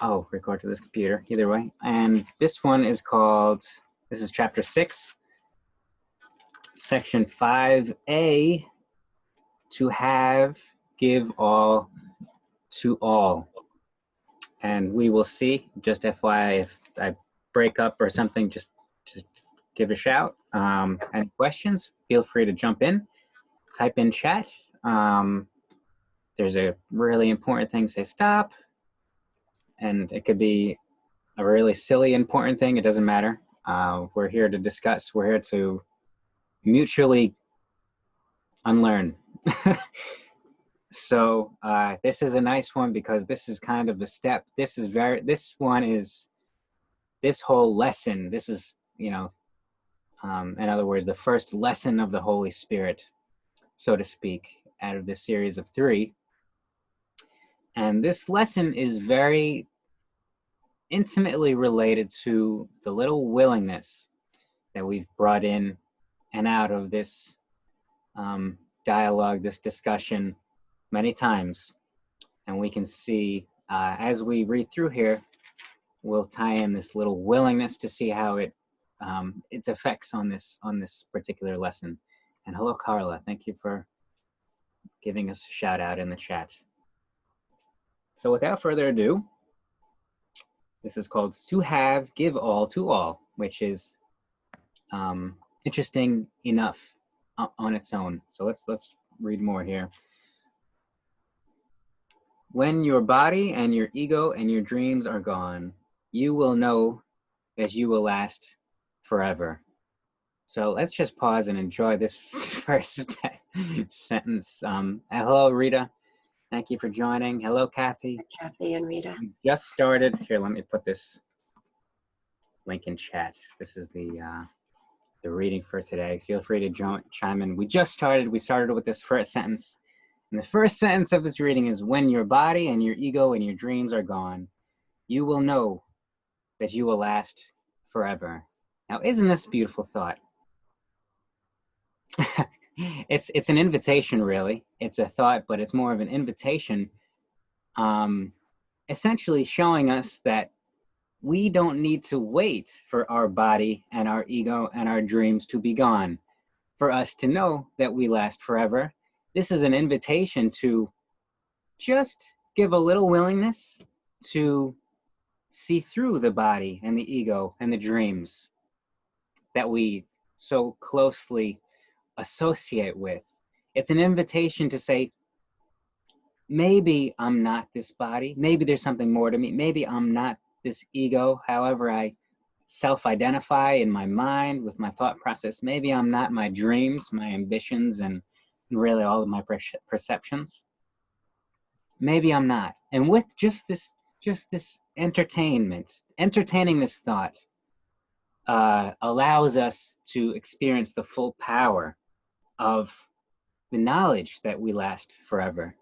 oh, record to this computer, either way. And this one is called, this is chapter 6, section 5A, to have, give all to all. And we will see, just FYI, if I break up or something, just give a shout. Any questions, feel free to jump in, type in chat. There's a really important thing, say stop. And it could be a really silly, important thing. It doesn't matter. We're here to discuss. We're here to mutually unlearn. So this is a nice one because this is kind of the step. This whole lesson. This is, you know, in other words, the first lesson of the Holy Spirit, so to speak, out of this series of 3. And this lesson is very intimately related to the little willingness that we've brought in and out of this dialogue, this discussion many times. And we can see as we read through here, we'll tie in this little willingness to see how its effects on this particular lesson. And hello, Carla. Thank you for giving us a shout out in the chat. So without further ado, this is called To Have, Give All to All, which is interesting enough on its own. So let's read more here. When your body and your ego and your dreams are gone, you will know that you will last forever. So let's just pause and enjoy this first sentence. Hello, Rita. Thank you for joining. Hello, Kathy. Kathy and Rita. We just started. Here, let me put this link in chat. This is the reading for today. Feel free to chime in. We just started. We started with this first sentence. And the first sentence of this reading is, when your body and your ego and your dreams are gone, you will know that you will last forever. Now, isn't this a beautiful thought? It's an invitation, really. It's a thought, but it's more of an invitation, essentially showing us that we don't need to wait for our body and our ego and our dreams to be gone for us to know that we last forever. This is an invitation to just give a little willingness to see through the body and the ego and the dreams that we so closely associate with. It's an invitation to say, maybe I'm not this body. Maybe there's something more to me. Maybe I'm not this ego, however I self-identify in my mind with my thought process. Maybe I'm not my dreams, my ambitions, and really all of my perceptions. Maybe I'm not. And with just this entertaining this thought allows us to experience the full power of the knowledge that we last forever.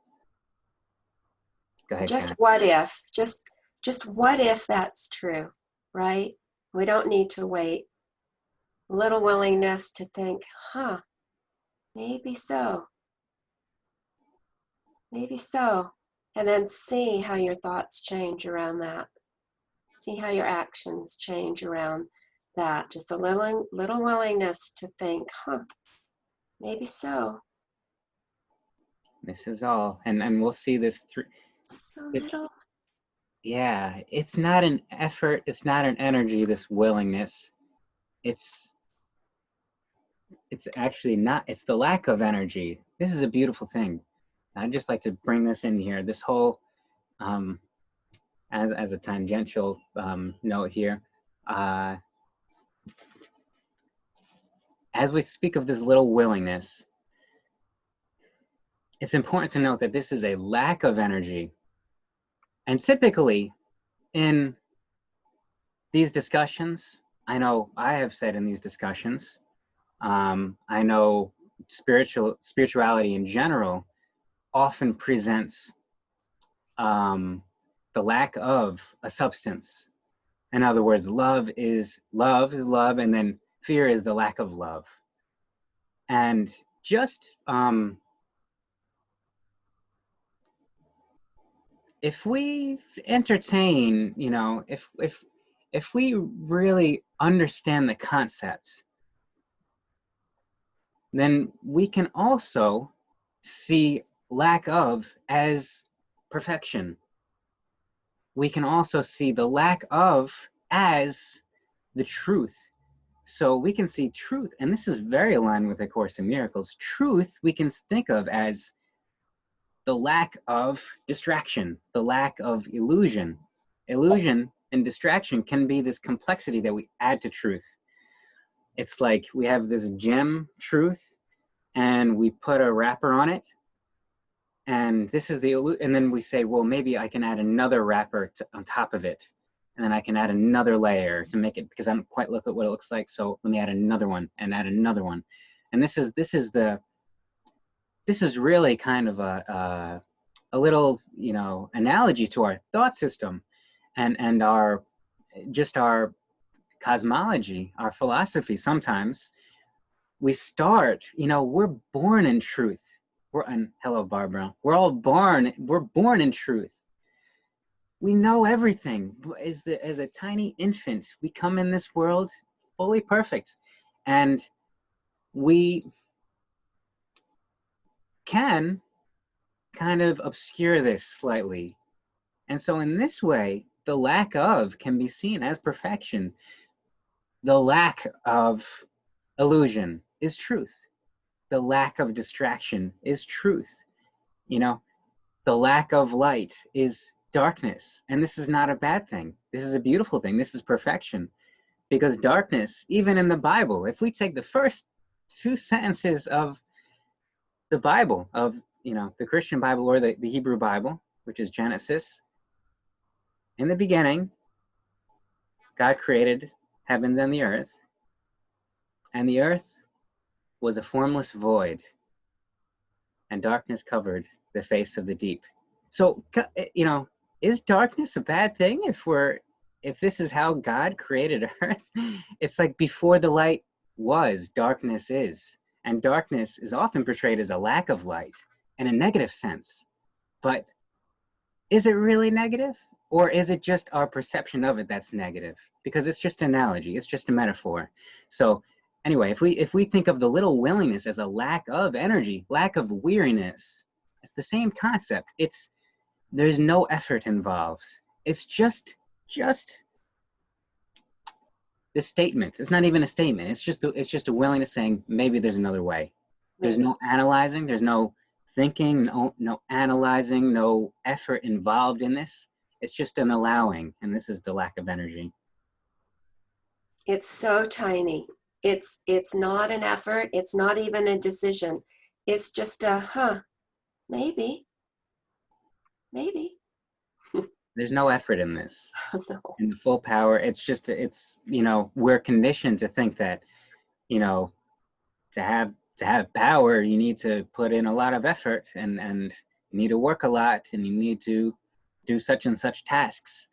Go ahead, Just Karen. what if? Just what if that's true, right? We don't need to wait. A little willingness to think, maybe so. Maybe so. And then see how your thoughts change around that. See how your actions change around that. Just a little willingness to think, maybe so. This is all. And we'll see this through. So little. Yeah, it's not an effort, it's not an energy, this willingness. It's actually not, it's the lack of energy. This is a beautiful thing. I'd just like to bring this in here. This whole, as a tangential note here, as we speak of this little willingness, it's important to note that this is a lack of energy. And typically in these discussions, I know I have said in these discussions, I know spirituality in general often presents the lack of a substance. In other words, love is love, and then fear is the lack of love. And just if we entertain, if we really understand the concept, then we can also see lack of as perfection. We can also see the lack of as the truth. So we can see truth, and this is very aligned with A Course in Miracles. Truth we can think of as the lack of distraction, the lack of illusion. Illusion and distraction can be this complexity that we add to truth. It's like we have this gem truth and we put a wrapper on it, and this is and then we say, well, maybe I can add another wrapper on top of it, and then I can add another layer to make it, because I don't quite look at what it looks like, so let me add another one and add another one. And this is really kind of a little, analogy to our thought system and our cosmology, our philosophy. Sometimes we start, we're born in truth. And hello, Barbara. We're born in truth. We know everything. As a tiny infant, we come in this world fully perfect. And we can kind of obscure this slightly. And so in this way, the lack of can be seen as perfection. The lack of illusion is truth. The lack of distraction is truth. The lack of light is darkness. And this is not a bad thing. This is a beautiful thing. This is perfection. Because darkness, even in the Bible, if we take the first two sentences of the Bible, of the Christian Bible or the Hebrew Bible, which is Genesis, in the beginning, God created heavens and the earth was a formless void, and darkness covered the face of the deep. So, is darkness a bad thing if this is how God created earth? It's like before the light was, darkness is. And darkness is often portrayed as a lack of light in a negative sense. But is it really negative? Or is it just our perception of it that's negative? Because it's just an analogy, it's just a metaphor. So anyway, if we think of the little willingness as a lack of energy, lack of weariness, it's the same concept. There's no effort involved. It's just the statement. It's not even a statement. It's just a willingness saying maybe there's another way. There's no analyzing. There's no thinking. No analyzing. No effort involved in this. It's just an allowing, and this is the lack of energy. It's so tiny. It's not an effort. It's not even a decision. It's just a maybe. There's no effort in this. No. In the full power, we're conditioned to think that, to have power, you need to put in a lot of effort and you need to work a lot and you need to do such and such tasks.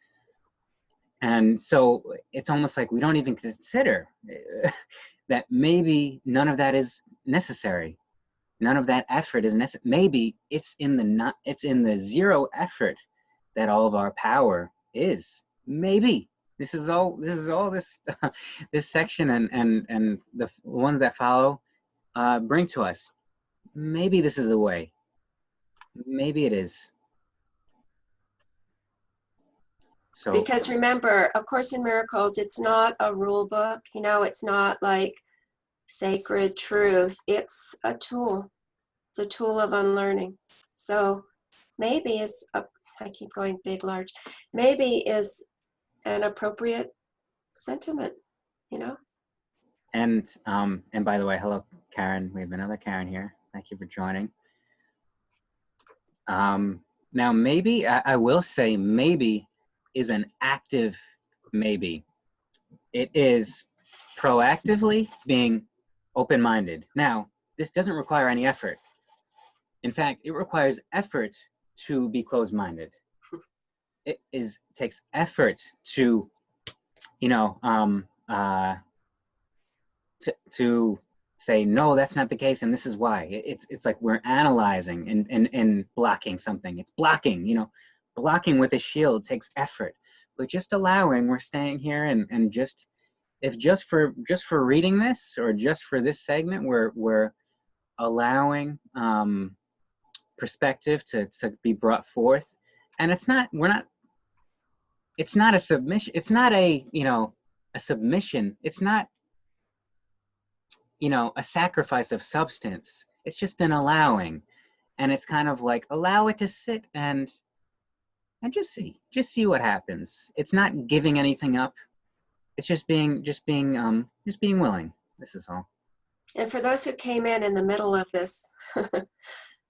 And so it's almost like we don't even consider that maybe none of that is necessary. None of that effort is necessary. Maybe it's in the zero effort that all of our power is. Maybe this is all this this section and the ones that follow bring to us. Maybe this is the way. Maybe it is. So because remember, A Course in Miracles, it's not a rule book. It's not like sacred truth. It's a tool. It's a tool of unlearning. So maybe I keep going big, large. Maybe is an appropriate sentiment, And by the way, hello, Karen. We have another Karen here. Thank you for joining. Now, maybe I will say maybe is an active maybe. It is proactively being open-minded. Now, this doesn't require any effort. In fact, it requires effort to be closed-minded. It takes effort to, to say, no, that's not the case, and this is why. It's like we're analyzing and blocking something. It's blocking, blocking with a shield takes effort, but just allowing, we're staying here, and just, if just for reading this, or just for this segment, we're allowing perspective to be brought forth. And it's not a submission, it's not a submission, it's not a sacrifice of substance, it's just an allowing. And it's kind of like, allow it to sit and just see what happens. It's not giving anything up, it's just being willing. This is all. And for those who came in the middle of this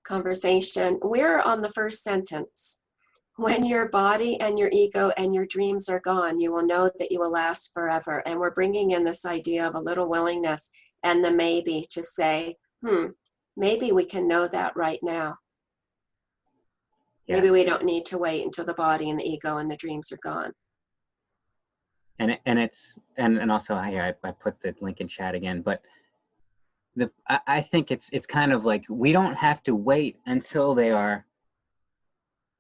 conversation, we're on the first sentence. When your body and your ego and your dreams are gone, you will know that you will last forever. And we're bringing in this idea of a little willingness and the maybe to say, maybe we can know that right now. Yes. Maybe we don't need to wait until the body and the ego and the dreams are gone. And also, I put the link in chat again, but I think it's kind of like, we don't have to wait until they are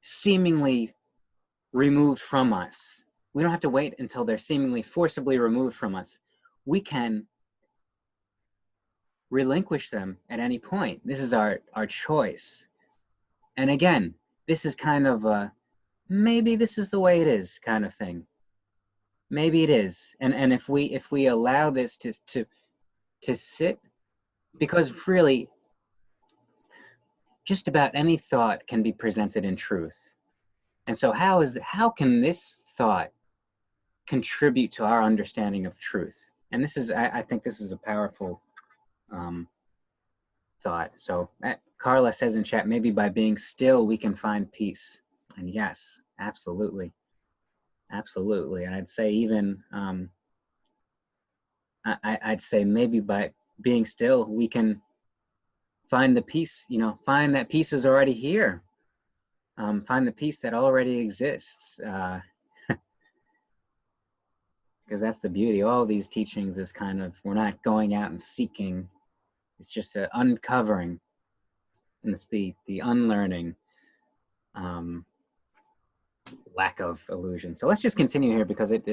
seemingly removed from us. We don't have to wait until they're seemingly forcibly removed from us. We can relinquish them at any point. This is our choice. And again, this is kind of a, maybe this is the way it is kind of thing. Maybe it is. And if we allow this to sit, because really just about any thought can be presented in truth. And so how can this thought contribute to our understanding of truth? And this is, I think this is a powerful thought. So Carla says in chat, maybe by being still, we can find peace. And yes, absolutely. Absolutely. And I'd say even, I'd say maybe by being still, we can find the peace, find that peace is already here. Find the peace that already exists. Because that's the beauty. All these teachings is kind of, we're not going out and seeking. It's just an uncovering. And it's the unlearning, lack of illusion. So let's just continue here, because it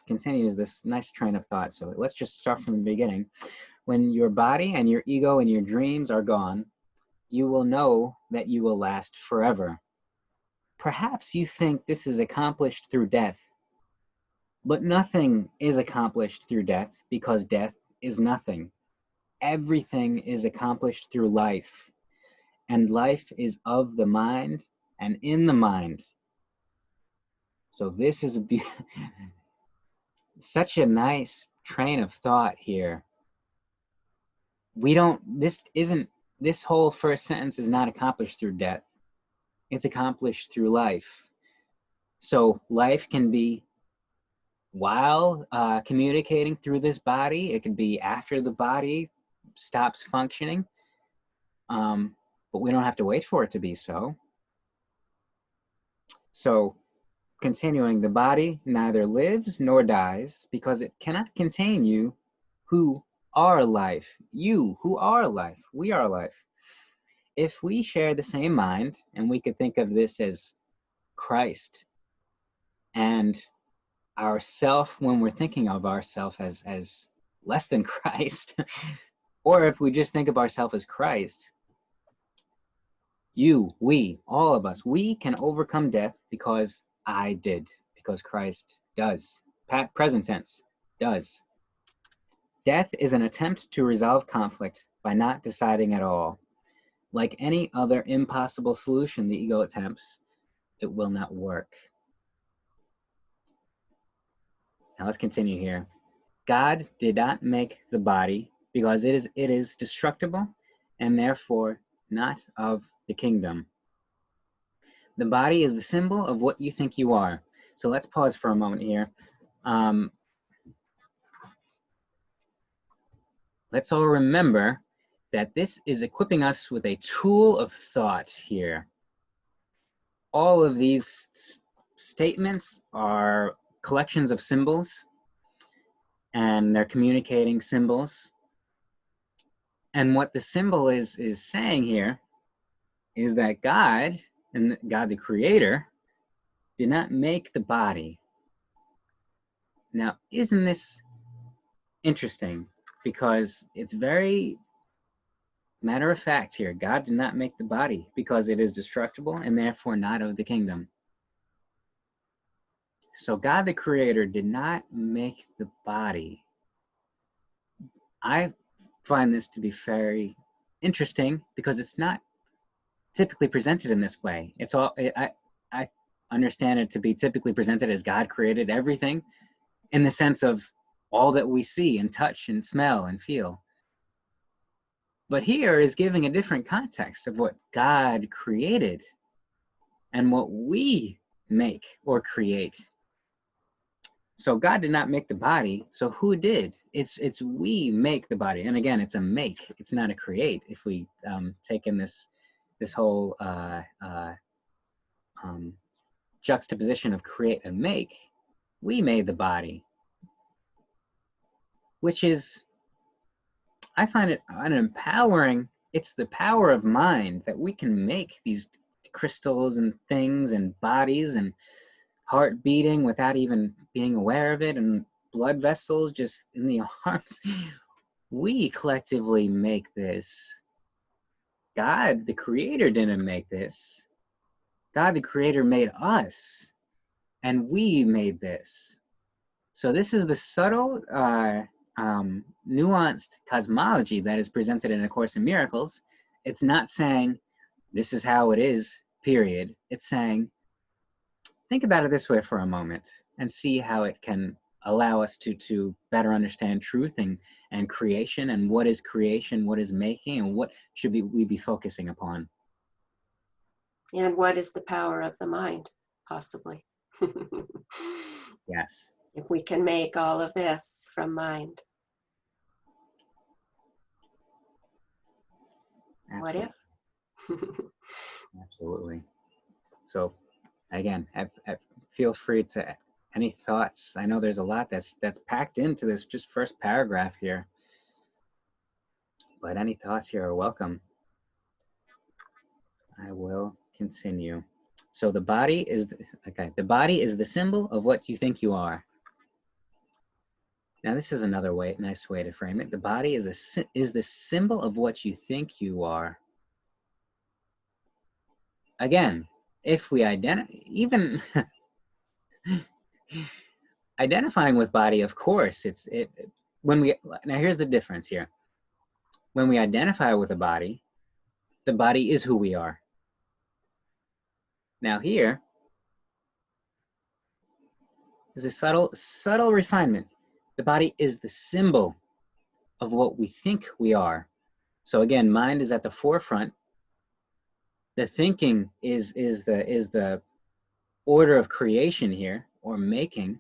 continues this nice train of thought. So let's just start from the beginning. When your body and your ego and your dreams are gone, you will know that you will last forever. Perhaps you think this is accomplished through death, but nothing is accomplished through death, because death is nothing. Everything is accomplished through life, and life is of the mind and in the mind. So this is such a nice train of thought here. This whole first sentence is not accomplished through death. It's accomplished through life. So life can be while communicating through this body. It can be after the body stops functioning. But we don't have to wait for it to be so. So continuing, the body neither lives nor dies, because it cannot contain you who are life. You who are life. We are life. If we share the same mind, and we could think of this as Christ, and ourself, when we're thinking of ourself as less than Christ, or if we just think of ourselves as Christ, you, we, all of us, we can overcome death because I did, because Christ does. Present tense, does. Death is an attempt to resolve conflict by not deciding at all. Like any other impossible solution the ego attempts, it will not work. Now let's continue here. God did not make the body because it is destructible and therefore not of the kingdom. The body is the symbol of what you think you are. So let's pause for a moment here. Let's all remember that this is equipping us with a tool of thought here. All of these statements are collections of symbols, and they're communicating symbols. And what the symbol is saying here is that God and God the Creator did not make the body. Now, isn't this interesting? Because it's very matter of fact here. God did not make the body because it is destructible and therefore not of the kingdom. So God the Creator did not make the body. I find this to be very interesting because it's not typically presented in this way. It's all I understand it to be typically presented as God created everything in the sense of all that we see and touch and smell and feel. But here is giving a different context of what God created and what we make or create. So God did not make the body, so who did? It's we make the body. And again, it's a make, it's not a create. If we take in this whole juxtaposition of create and make, we made the body, which is, I find it an empowering, it's the power of mind that we can make these crystals and things and bodies and heart beating without even being aware of it, and blood vessels just in the arms. We collectively make this. God, the Creator, didn't make this. God, the Creator, made us, and we made this. So this is the subtle, nuanced cosmology that is presented in A Course in Miracles. It's not saying this is how it is, period. It's saying, think about it this way for a moment and see how it can allow us to better understand truth and creation, and what is creation, what is making, and what should we be focusing upon. And what is the power of the mind, possibly? Yes. If we can make all of this from mind. Absolutely. What if? Absolutely. So again, feel free to, any thoughts? I know there's a lot that's packed into this just first paragraph here, but any thoughts here are welcome. I will continue. So the body is, okay, the body is the symbol of what you think you are. Now this is another nice way to frame it. The body is the symbol of what you think you are. Again, if we even identifying with body, of course, now here's the difference here. When we identify with a body, the body is who we are. Now here is a subtle refinement. The body is the symbol of what we think we are. So again, mind is at the forefront. The thinking is the order of creation here, or making.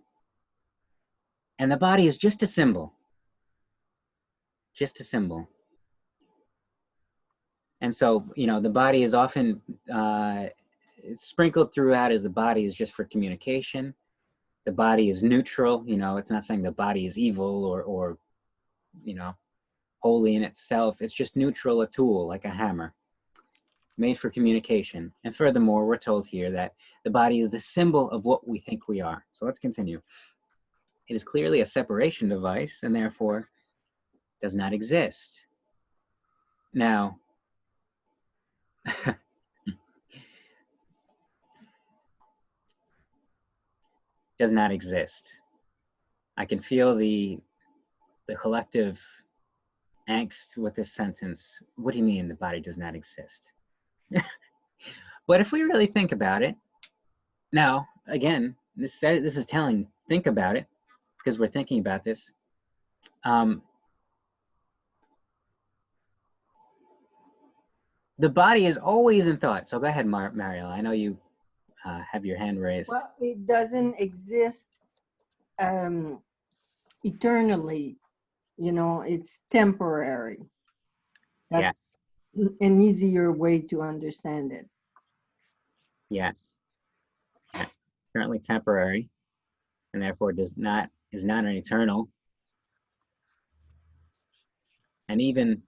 And the body is just a symbol. Just a symbol. And so, the body is often sprinkled throughout as the body is just for communication. The body is neutral. It's not saying the body is evil or holy in itself. It's just neutral, a tool, like a hammer, made for communication. And furthermore, we're told here that the body is the symbol of what we think we are. So let's continue. It is clearly a separation device and therefore does not exist. Now, does not exist. I can feel the collective angst with this sentence. What do you mean the body does not exist? But if we really think about it, now, again, this is telling, think about it, because we're thinking about this. The body is always in thought. So go ahead, Mariela. I know you have your hand raised. Well, it doesn't exist eternally. It's temporary. That's an easier way to understand it. Yes. Yes. Currently temporary, and therefore is not an eternal. And even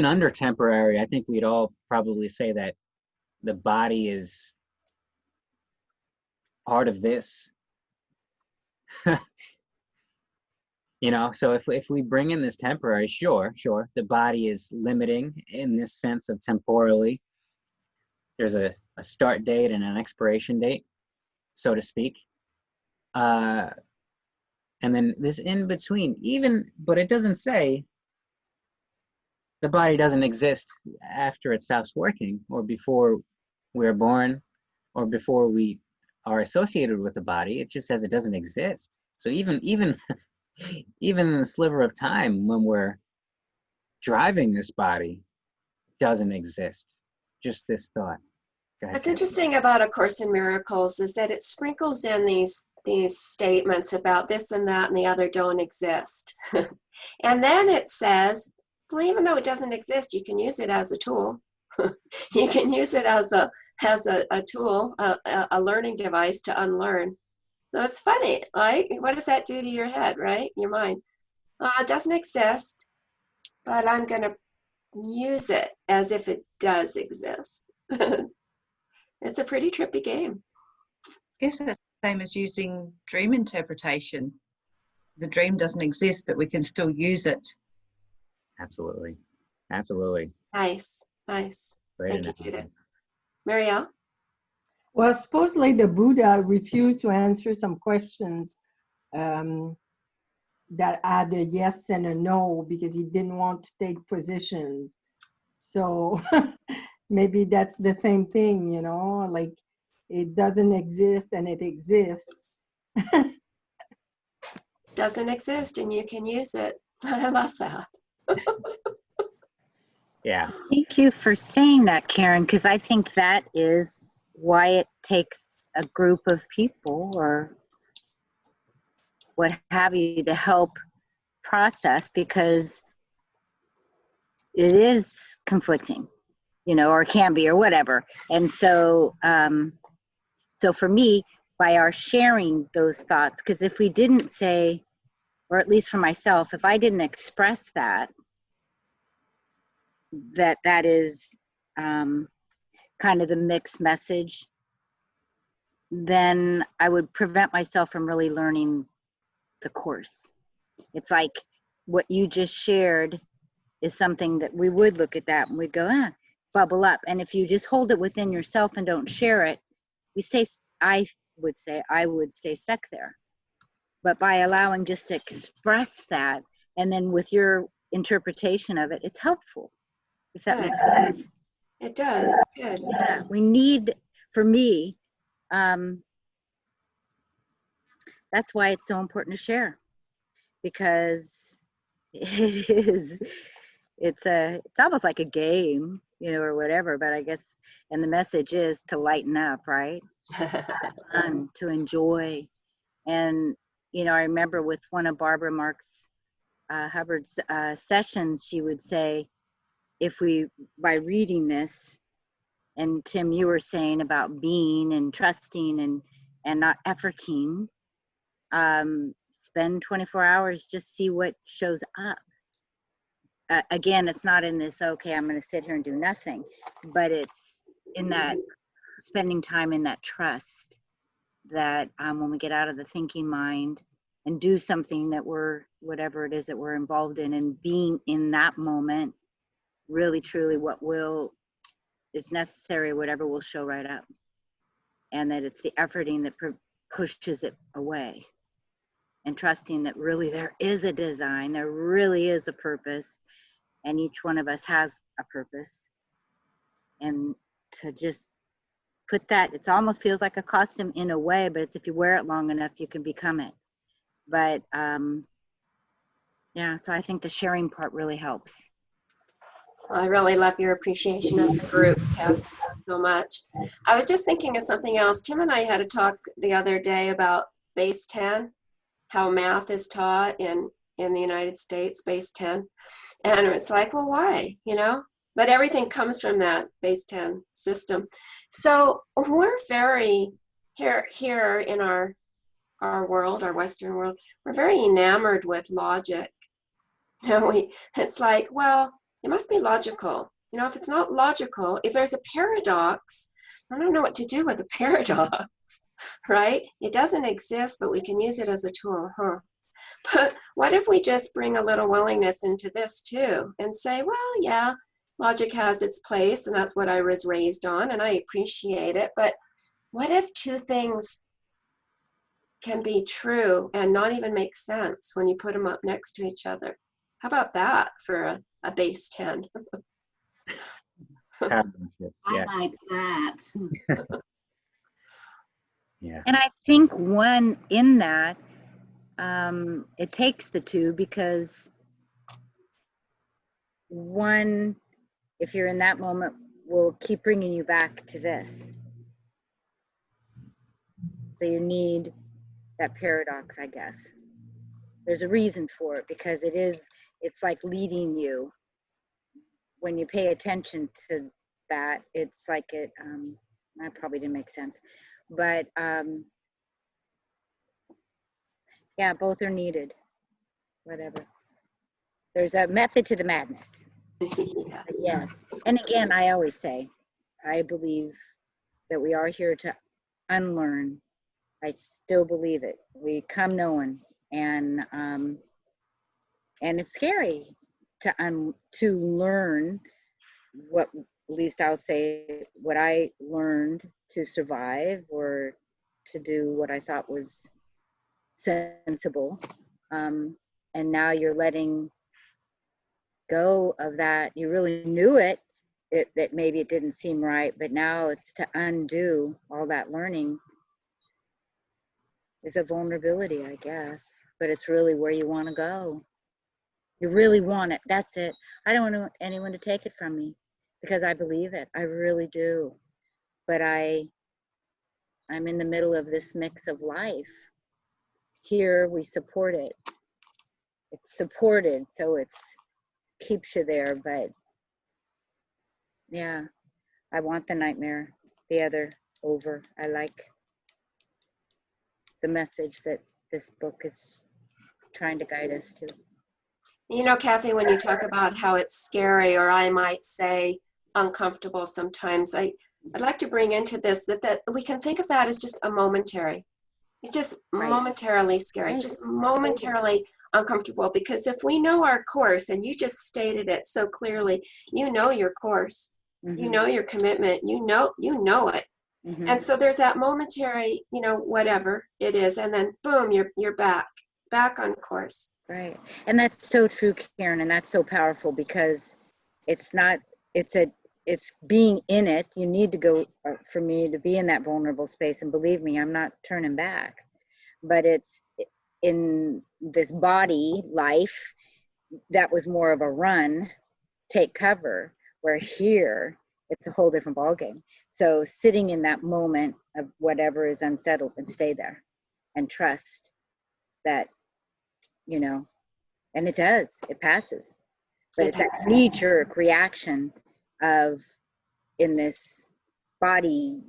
under temporary, I think we'd all probably say that the body is part of this. You know, so if we bring in this temporary, sure, the body is limiting in this sense of temporally. There's a start date and an expiration date, so to speak. And then this in between, even, but it doesn't say the body doesn't exist after it stops working, or before we're born, or before we are associated with the body. It just says it doesn't exist. So even even in the sliver of time when we're driving this body doesn't exist. Just this thought. Go ahead, What's Karen. interesting about A Course in Miracles is that it sprinkles in these statements about this and that and the other don't exist. And then it says, well, even though it doesn't exist, you can use it as a tool. You can use it as a tool, a learning device to unlearn. So it's funny, like, what does that do to your head, right? Your mind. It doesn't exist, but I'm going to use it as if it does exist. It's a pretty trippy game. I guess that's the same as using dream interpretation. The dream doesn't exist, but we can still use it. Absolutely. Absolutely. Nice. Great Thank you, analogy. Judith. Marielle? Well, supposedly the Buddha refused to answer some questions that had a yes and a no because he didn't want to take positions. So maybe that's the same thing, you know, like it doesn't exist and it exists. Doesn't exist and you can use it. I love that. Yeah. Thank you for saying that, Karen, because I think that is why it takes a group of people or what have you to help process, because it is conflicting, you know, or can be, or whatever. And so, so for me, by our sharing those thoughts, because if we didn't say, or at least for myself, if I didn't express that is kind of the mixed message, then I would prevent myself from really learning the course. It's like what you just shared is something that we would look at that and we'd go, bubble up. And if you just hold it within yourself and don't share it, I would stay stuck there. But by allowing just to express that, and then with your interpretation of it, it's helpful, if that makes sense. It does. Good. Yeah, we need, for me, that's why it's so important to share, because it's almost like a game, you know, or whatever, but I guess, and the message is to lighten up, right? Fun, to enjoy. And, you know, I remember with one of Barbara Marx Hubbard's sessions, she would say, by reading this, and Tim, you were saying about being and trusting and not efforting, spend 24 hours, just see what shows up. Again, it's not in this, okay, I'm going to sit here and do nothing, but it's in that spending time in that trust that when we get out of the thinking mind and do something that whatever it is that we're involved in, and being in that moment, really, truly what is necessary, whatever will show right up. And that it's the efforting that pushes it away. And trusting that really there is a design, there really is a purpose, and each one of us has a purpose. And to just put that, it almost feels like a costume in a way, but it's if you wear it long enough, you can become it. But yeah, so I think the sharing part really helps. I really love your appreciation of the group, Kath, so much. I was just thinking of something else. Tim and I had a talk the other day about base 10, how math is taught in the United States, base 10. And it's like, well, why, you know? But everything comes from that base 10 system. So we're very, here in our world, our Western world, we're very enamored with logic. You know, it's like, well, it must be logical. You know, if it's not logical, if there's a paradox, I don't know what to do with a paradox, right? It doesn't exist, but we can use it as a tool, huh? But what if we just bring a little willingness into this too and say, well, yeah, logic has its place and that's what I was raised on and I appreciate it. But what if two things can be true and not even make sense when you put them up next to each other? How about that for a base 10? Paradigm shift, yeah. I like that. Yeah. And I think one in that, it takes the two, because one, if you're in that moment, will keep bringing you back to this. So you need that paradox, I guess. There's a reason for it, because it's like leading you. When you pay attention to that, it's like that probably didn't make sense. But yeah, both are needed, whatever. There's a method to the madness. Yes. Yes. And again, I always say, I believe that we are here to unlearn. I still believe it. We come knowing, and it's scary to learn what, at least I'll say, what I learned to survive or to do what I thought was sensible. And now you're letting go of that. You really knew it, that maybe it didn't seem right, but now it's to undo all that learning. Is a vulnerability, I guess, but it's really where you want to go. You really want it. That's it. I don't want anyone to take it from me, because I believe it. I really do. But I'm in the middle of this mix of life. Here we support it. It's supported, so it's keeps you there. But yeah, I want the nightmare, the other, over. I like the message that this book is trying to guide us to. You know, Kathy, when you talk about how it's scary, or I might say uncomfortable sometimes, I'd like to bring into this that we can think of that as just a momentary. It's just Right. momentarily scary. It's just momentarily uncomfortable, because if we know our course, and you just stated it so clearly, you know your course, you know your commitment, you know it. And so there's that momentary, you know, whatever it is, and then boom, you're back on course. Right. And that's so true, Karen, and that's so powerful, because it's being in it. You need to go, for me to be in that vulnerable space, and believe me, I'm not turning back. But it's in this body life that was more of a run, take cover, where here it's a whole different ballgame. So sitting in that moment of whatever is unsettled, and stay there and trust that, you know, and it passes. But it's that knee-jerk reaction of, in this body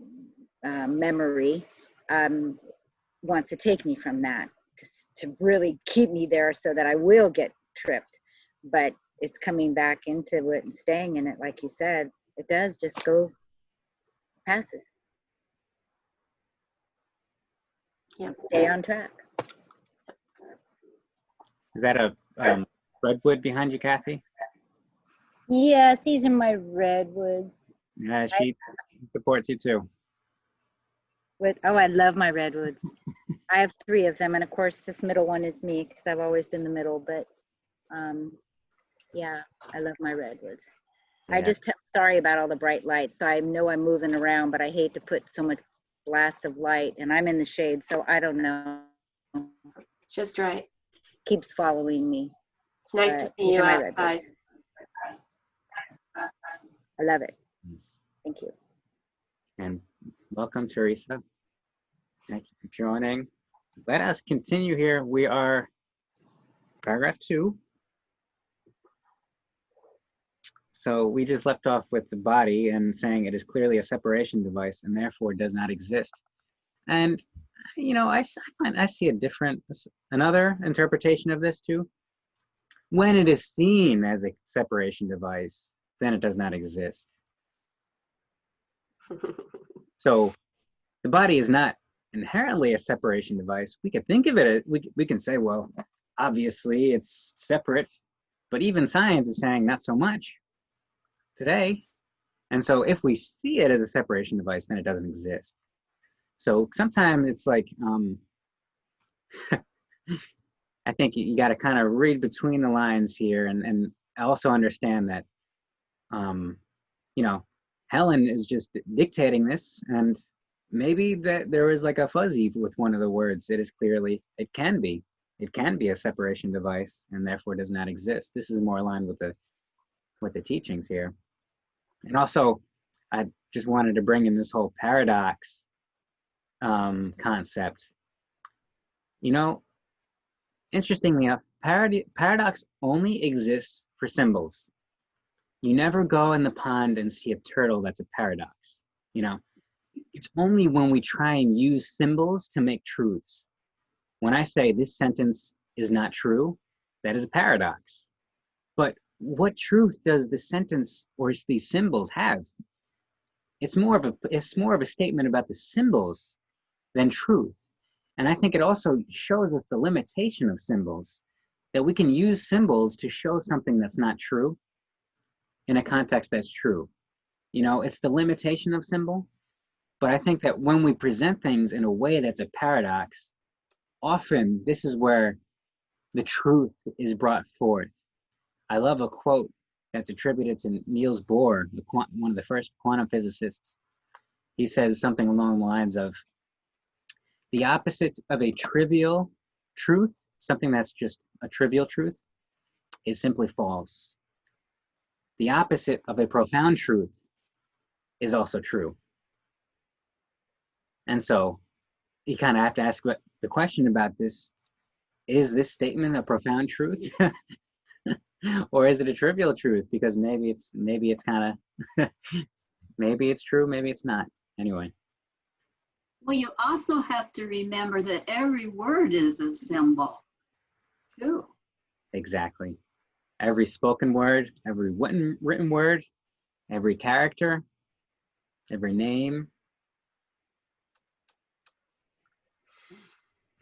memory, wants to take me from that, to really keep me there so that I will get tripped. But it's coming back into it and staying in it, like you said. It does just go, passes. Yeah. Stay on track. Is that a redwood behind you, Kathy? Yes, these are my redwoods. Yeah, she supports you too. I love my redwoods. I have 3 of them, and of course this middle one is me, because I've always been the middle. But yeah, I love my redwoods. Yeah. I just sorry about all the bright lights. So I know I'm moving around, but I hate to put so much blast of light, and I'm in the shade, so I don't know. It's just right. Keeps following me. It's nice to see you outside. I love it. Yes. Thank you. And welcome, Teresa. Thank you for joining. Let us continue here. We are paragraph 2. So we just left off with the body and saying it is clearly a separation device and therefore does not exist. And, you know, I see another interpretation of this too. When it is seen as a separation device, then it does not exist. So the body is not inherently a separation device. We could think of it, we can say, well, obviously it's separate, but even science is saying not so much today. And so if we see it as a separation device, then it doesn't exist. So sometimes it's like, I think you got to kind of read between the lines here, and also understand that, you know, Helen is just dictating this, and maybe that there is like a fuzzy with one of the words. It is clearly, it can be a separation device, and therefore does not exist. This is more aligned with the teachings here. And also, I just wanted to bring in this whole paradox concept. You know, interestingly enough, paradox only exists for symbols. You never go in the pond and see a turtle that's a paradox. You know, it's only when we try and use symbols to make truths. When I say this sentence is not true, that is a paradox. But what truth does the sentence or these symbols have? It's more of a statement about the symbols than truth. And I think it also shows us the limitation of symbols, that we can use symbols to show something that's not true in a context that's true. You know, it's the limitation of symbol. But I think that when we present things in a way that's a paradox, often this is where the truth is brought forth. I love a quote that's attributed to Niels Bohr, one of the first quantum physicists. He says something along the lines of, the opposite of a trivial truth, something that's just a trivial truth, is simply false. The opposite of a profound truth is also true. And so you kind of have to ask the question about this: is this statement a profound truth? Or is it a trivial truth? Because maybe it's kind of maybe it's true, maybe it's not. Anyway. Well, you also have to remember that every word is a symbol, too. Exactly. Every spoken word, every written word, every character, every name.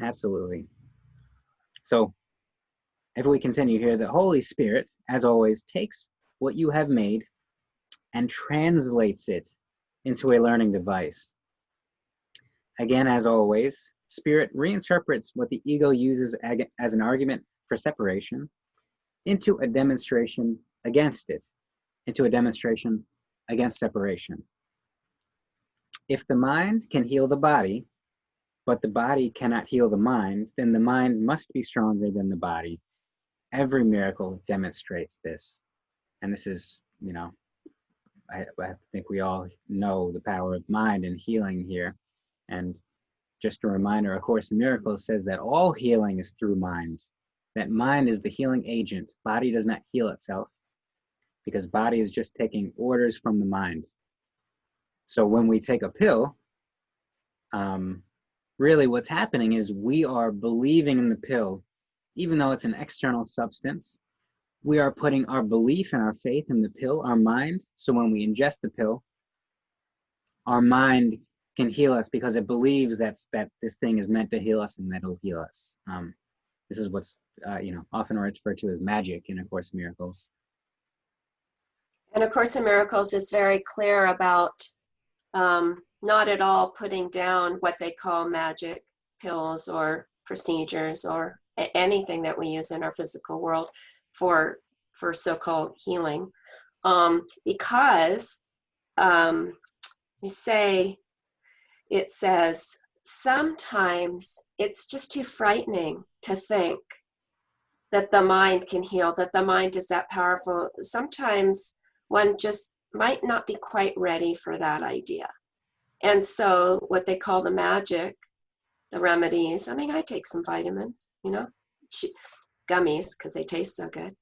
Absolutely. So if we continue here, the Holy Spirit, as always, takes what you have made and translates it into a learning device. Again, as always, Spirit reinterprets what the ego uses as an argument for separation into a demonstration against it, into a demonstration against separation. If the mind can heal the body, but the body cannot heal the mind, then the mind must be stronger than the body. Every miracle demonstrates this. And this is, you know, I think we all know the power of mind and healing here. And just a reminder, A Course in Miracles says that all healing is through mind, that mind is the healing agent. Body does not heal itself, because body is just taking orders from the mind. So when we take a pill, really what's happening is we are believing in the pill, even though it's an external substance. We are putting our belief and our faith in the pill, our mind. So when we ingest the pill, our mind can heal us because it believes that this thing is meant to heal us and that it'll heal us. This is what's often referred to as magic in A Course in Miracles. And A Course in Miracles is very clear about not at all putting down what they call magic pills or procedures or anything that we use in our physical world for so-called healing, because it says sometimes it's just too frightening to think that the mind can heal, that the mind is that powerful. Sometimes one just might not be quite ready for that idea. And so what they call the magic, the remedies, I mean, I take some vitamins, gummies, because they taste so good.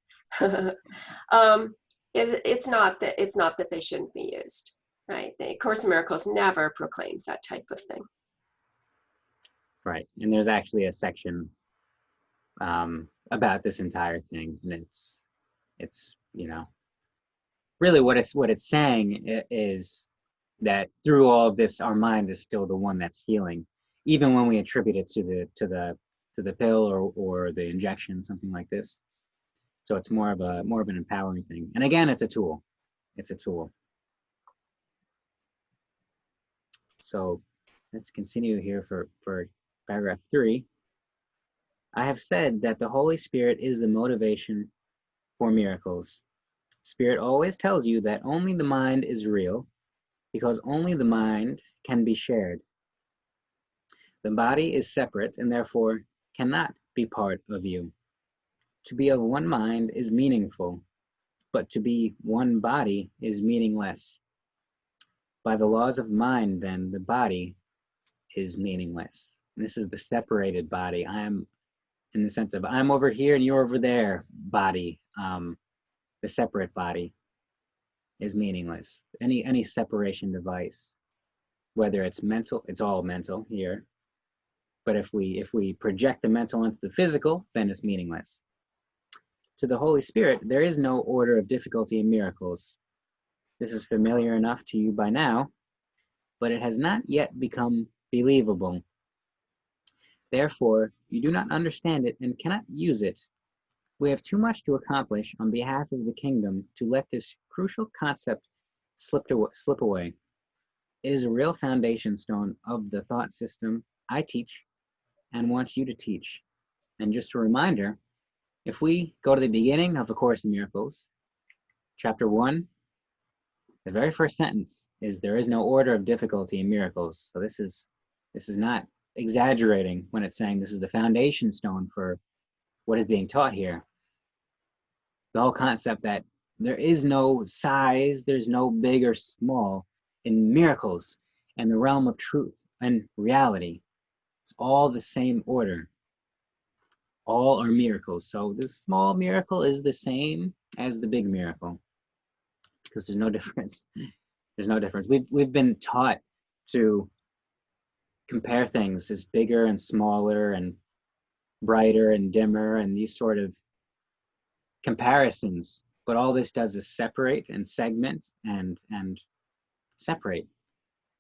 It's not that they shouldn't be used, right? The Course in Miracles never proclaims that type of thing. Right, and there's actually a section about this entire thing, and it's really what it's saying is that through all of this, our mind is still the one that's healing, even when we attribute it to the pill or the injection, something like this. So it's more of an empowering thing. And again, it's a tool. It's a tool. So let's continue here for paragraph 3. I have said that the Holy Spirit is the motivation for miracles. Spirit always tells you that only the mind is real, because only the mind can be shared. The body is separate and therefore cannot be part of you. To be of one mind is meaningful, but to be one body is meaningless. By the laws of mind, then, the body is meaningless. And this is the separated body. I am, in the sense of I'm over here and you're over there body. The separate body is meaningless. Any separation device, whether it's mental, it's all mental here. But if we project the mental into the physical, then it's meaningless. To the Holy Spirit, there is no order of difficulty in miracles. This is familiar enough to you by now, but it has not yet become believable. Therefore, you do not understand it and cannot use it. We have too much to accomplish on behalf of the kingdom to let this crucial concept slip away. It is a real foundation stone of the thought system I teach and want you to teach. And just a reminder, if we go to the beginning of A Course in Miracles, chapter 1, the very first sentence is, there is no order of difficulty in miracles. So this is not exaggerating when it's saying this is the foundation stone for what is being taught here. The whole concept that there is no size, there's no big or small in miracles and the realm of truth and reality. It's all the same order. All are miracles. So the small miracle is the same as the big miracle, because there's no difference. There's no difference. We've been taught to compare things as bigger and smaller and brighter and dimmer and these sort of comparisons. But all this does is separate and segment and separate,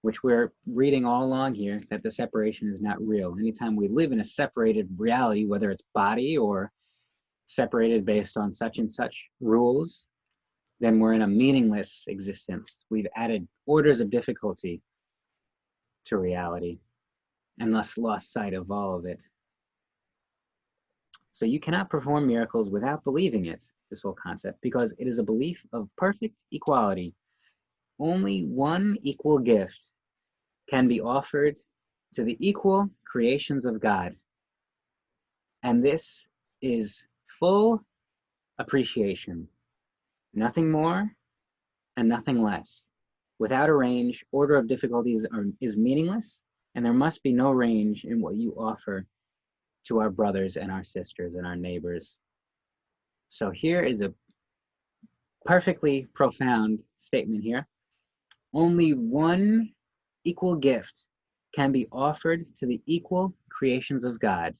which we're reading all along here, that the separation is not real. Anytime we live in a separated reality, whether it's body or separated based on such and such rules, then we're in a meaningless existence. We've added orders of difficulty to reality and thus lost sight of all of it. So you cannot perform miracles without believing it, this whole concept, because it is a belief of perfect equality. Only one equal gift can be offered to the equal creations of God. And this is full appreciation. Nothing more and nothing less. Without a range, order of difficulties is meaningless, and there must be no range in what you offer to our brothers and our sisters and our neighbors. So here is a perfectly profound statement here. Only one equal gift can be offered to the equal creations of God.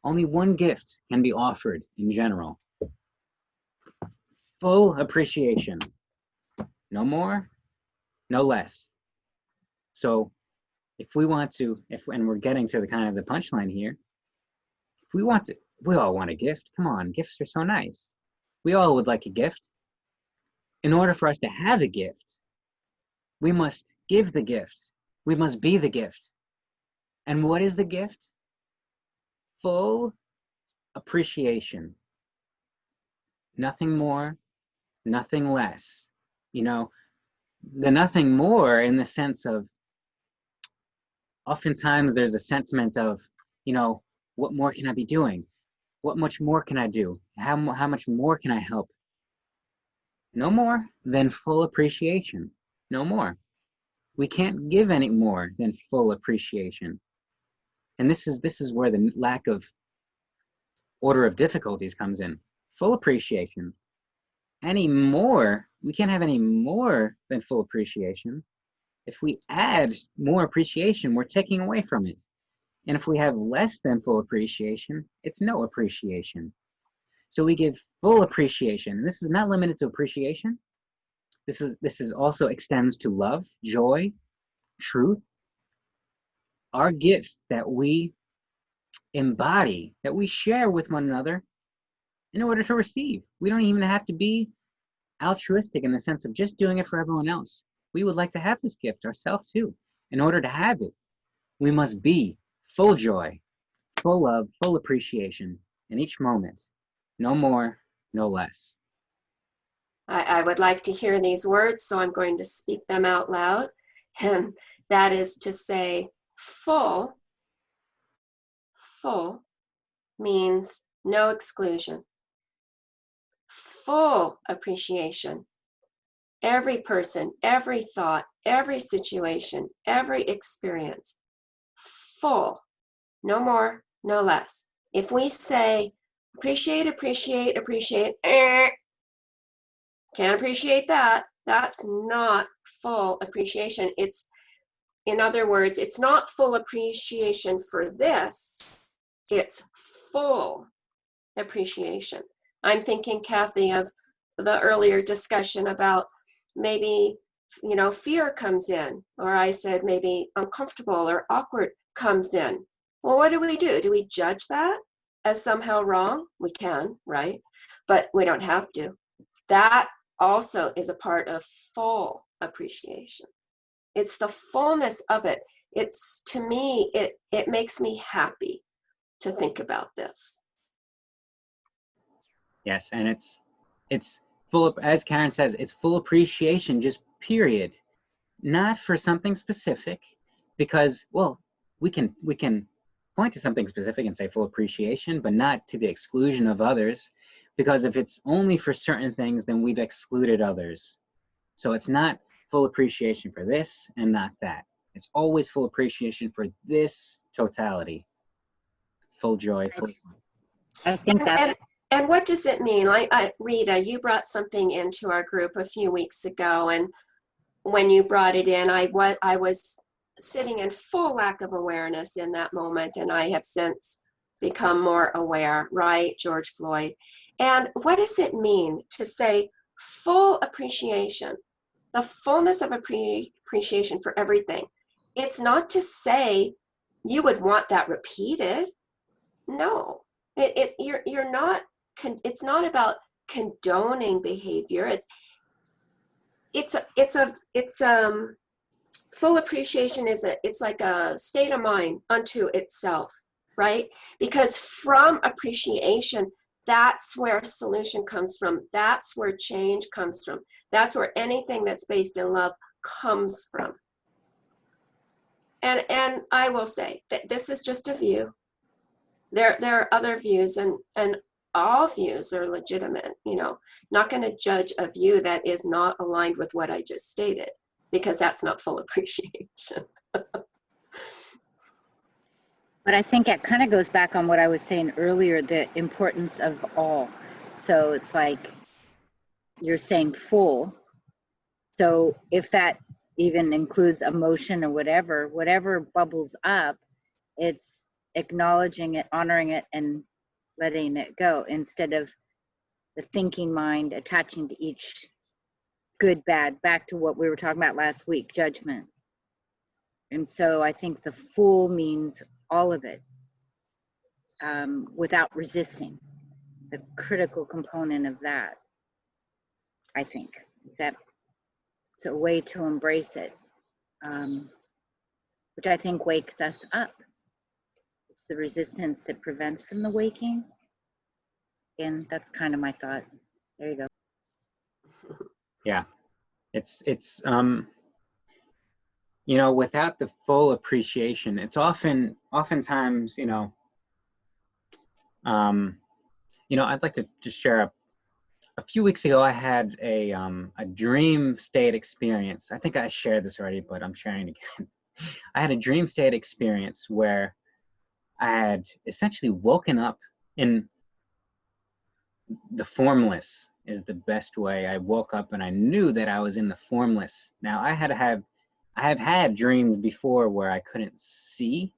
Only one gift can be offered in general. Full appreciation. No more, no less. So if we want to, and we're getting to the kind of the punchline here, if we want to, we all want a gift. Come on, gifts are so nice. We all would like a gift. In order for us to have a gift, we must give the gift. We must be the gift. And what is the gift? Full appreciation. Nothing more, nothing less. You know, the nothing more in the sense of, oftentimes there's a sentiment of, you know, what more can I be doing? What much more can I do? How much more can I help? No more than full appreciation. No more. We can't give any more than full appreciation. And this is where the lack of order of difficulties comes in. Full appreciation. Any more, we can't have any more than full appreciation. If we add more appreciation, we're taking away from it. And if we have less than full appreciation, it's no appreciation. So we give full appreciation. And this is not limited to appreciation. This is also extends to love, joy, truth. Our gifts that we embody, that we share with one another in order to receive. We don't even have to be altruistic in the sense of just doing it for everyone else. We would like to have this gift ourselves too. In order to have it, we must be full joy, full love, full appreciation in each moment. No more, no less. I would like to hear these words, so I'm going to speak them out loud. And that is to say, full means no exclusion. Full appreciation. Every person, every thought, every situation, every experience. Full. No more, no less. If we say, appreciate, can't appreciate that, that's not full appreciation. It's, in other words, it's not full appreciation for this, it's full appreciation. I'm thinking, Kathy, of the earlier discussion about maybe, fear comes in, or I said maybe uncomfortable or awkward comes in. Well, what do? Do we judge that as somehow wrong? We can, right? But we don't have to. That also is a part of full appreciation. It's the fullness of it. It's, to me, it makes me happy to think about this. Yes, and it's full of, as Karen says, it's full appreciation, just period. Not for something specific, because, well, we can point to something specific and say full appreciation, but not to the exclusion of others, because if it's only for certain things, then we've excluded others. So it's not full appreciation for this and not that. It's always full appreciation for this totality. Full joy, full. I think that. And what does it mean? Rita, you brought something into our group a few weeks ago, and when you brought it in, I was sitting in full lack of awareness in that moment, and I have since become more aware, right, George Floyd? And what does it mean to say full appreciation, the fullness of appreciation for everything? It's not to say you would want that repeated. No, you're not. It's not about condoning behavior. It's full appreciation it's like a state of mind unto itself, right? Because from appreciation, that's where solution comes from. That's where change comes from. That's where anything that's based in love comes from. And I will say that this is just a view. There are other views, and all views are legitimate. Not going to judge a view that is not aligned with what I just stated, because that's not full appreciation. But I think it kind of goes back on what I was saying earlier, the importance of all. So it's like you're saying full. So if that even includes emotion or whatever bubbles up, it's acknowledging it, honoring it, and letting it go, instead of the thinking mind attaching to each good, bad, back to what we were talking about last week, judgment. And so I think the full means all of it, without resisting. The critical component of that, I think, that it's a way to embrace it, which I think wakes us up. It's the resistance that prevents from the waking. And that's kind of my thought. There you go. Yeah, it's without the full appreciation, it's oftentimes, I'd like to just share a few weeks ago, I had a dream state experience. I think I shared this already, but I'm sharing it again. I had a dream state experience where I had essentially woken up in the formless is the best way. I woke up and I knew that I was in the formless. Now I have had dreams before where I couldn't see,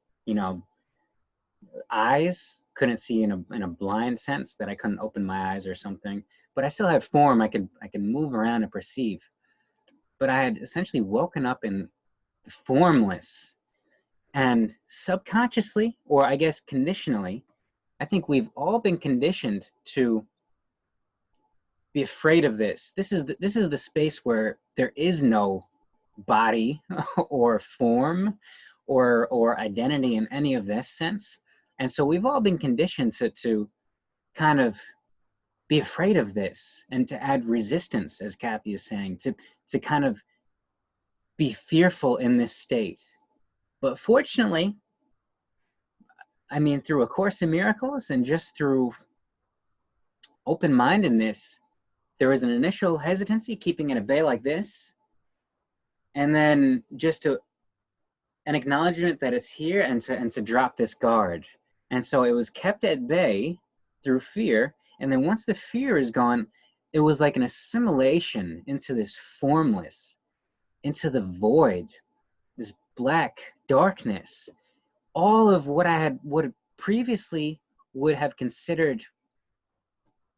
eyes couldn't see in a blind sense, that I couldn't open my eyes or something, but I still had form. I could move around and perceive. But I had essentially woken up in the formless, and subconsciously, or I guess conditionally, I think we've all been conditioned to be afraid of this. This is the space where there is no body or form or identity in any of this sense. And so we've all been conditioned to kind of be afraid of this, and to add resistance, as Kathy is saying, to kind of be fearful in this state. But fortunately, I mean, through A Course in Miracles and just through open-mindedness, there was an initial hesitancy, keeping it at bay like this, and then just an acknowledgement that it's here, and to drop this guard. And so it was kept at bay through fear, and then once the fear is gone, it was like an assimilation into this formless, into the void, this black darkness. All of what I would previously would have considered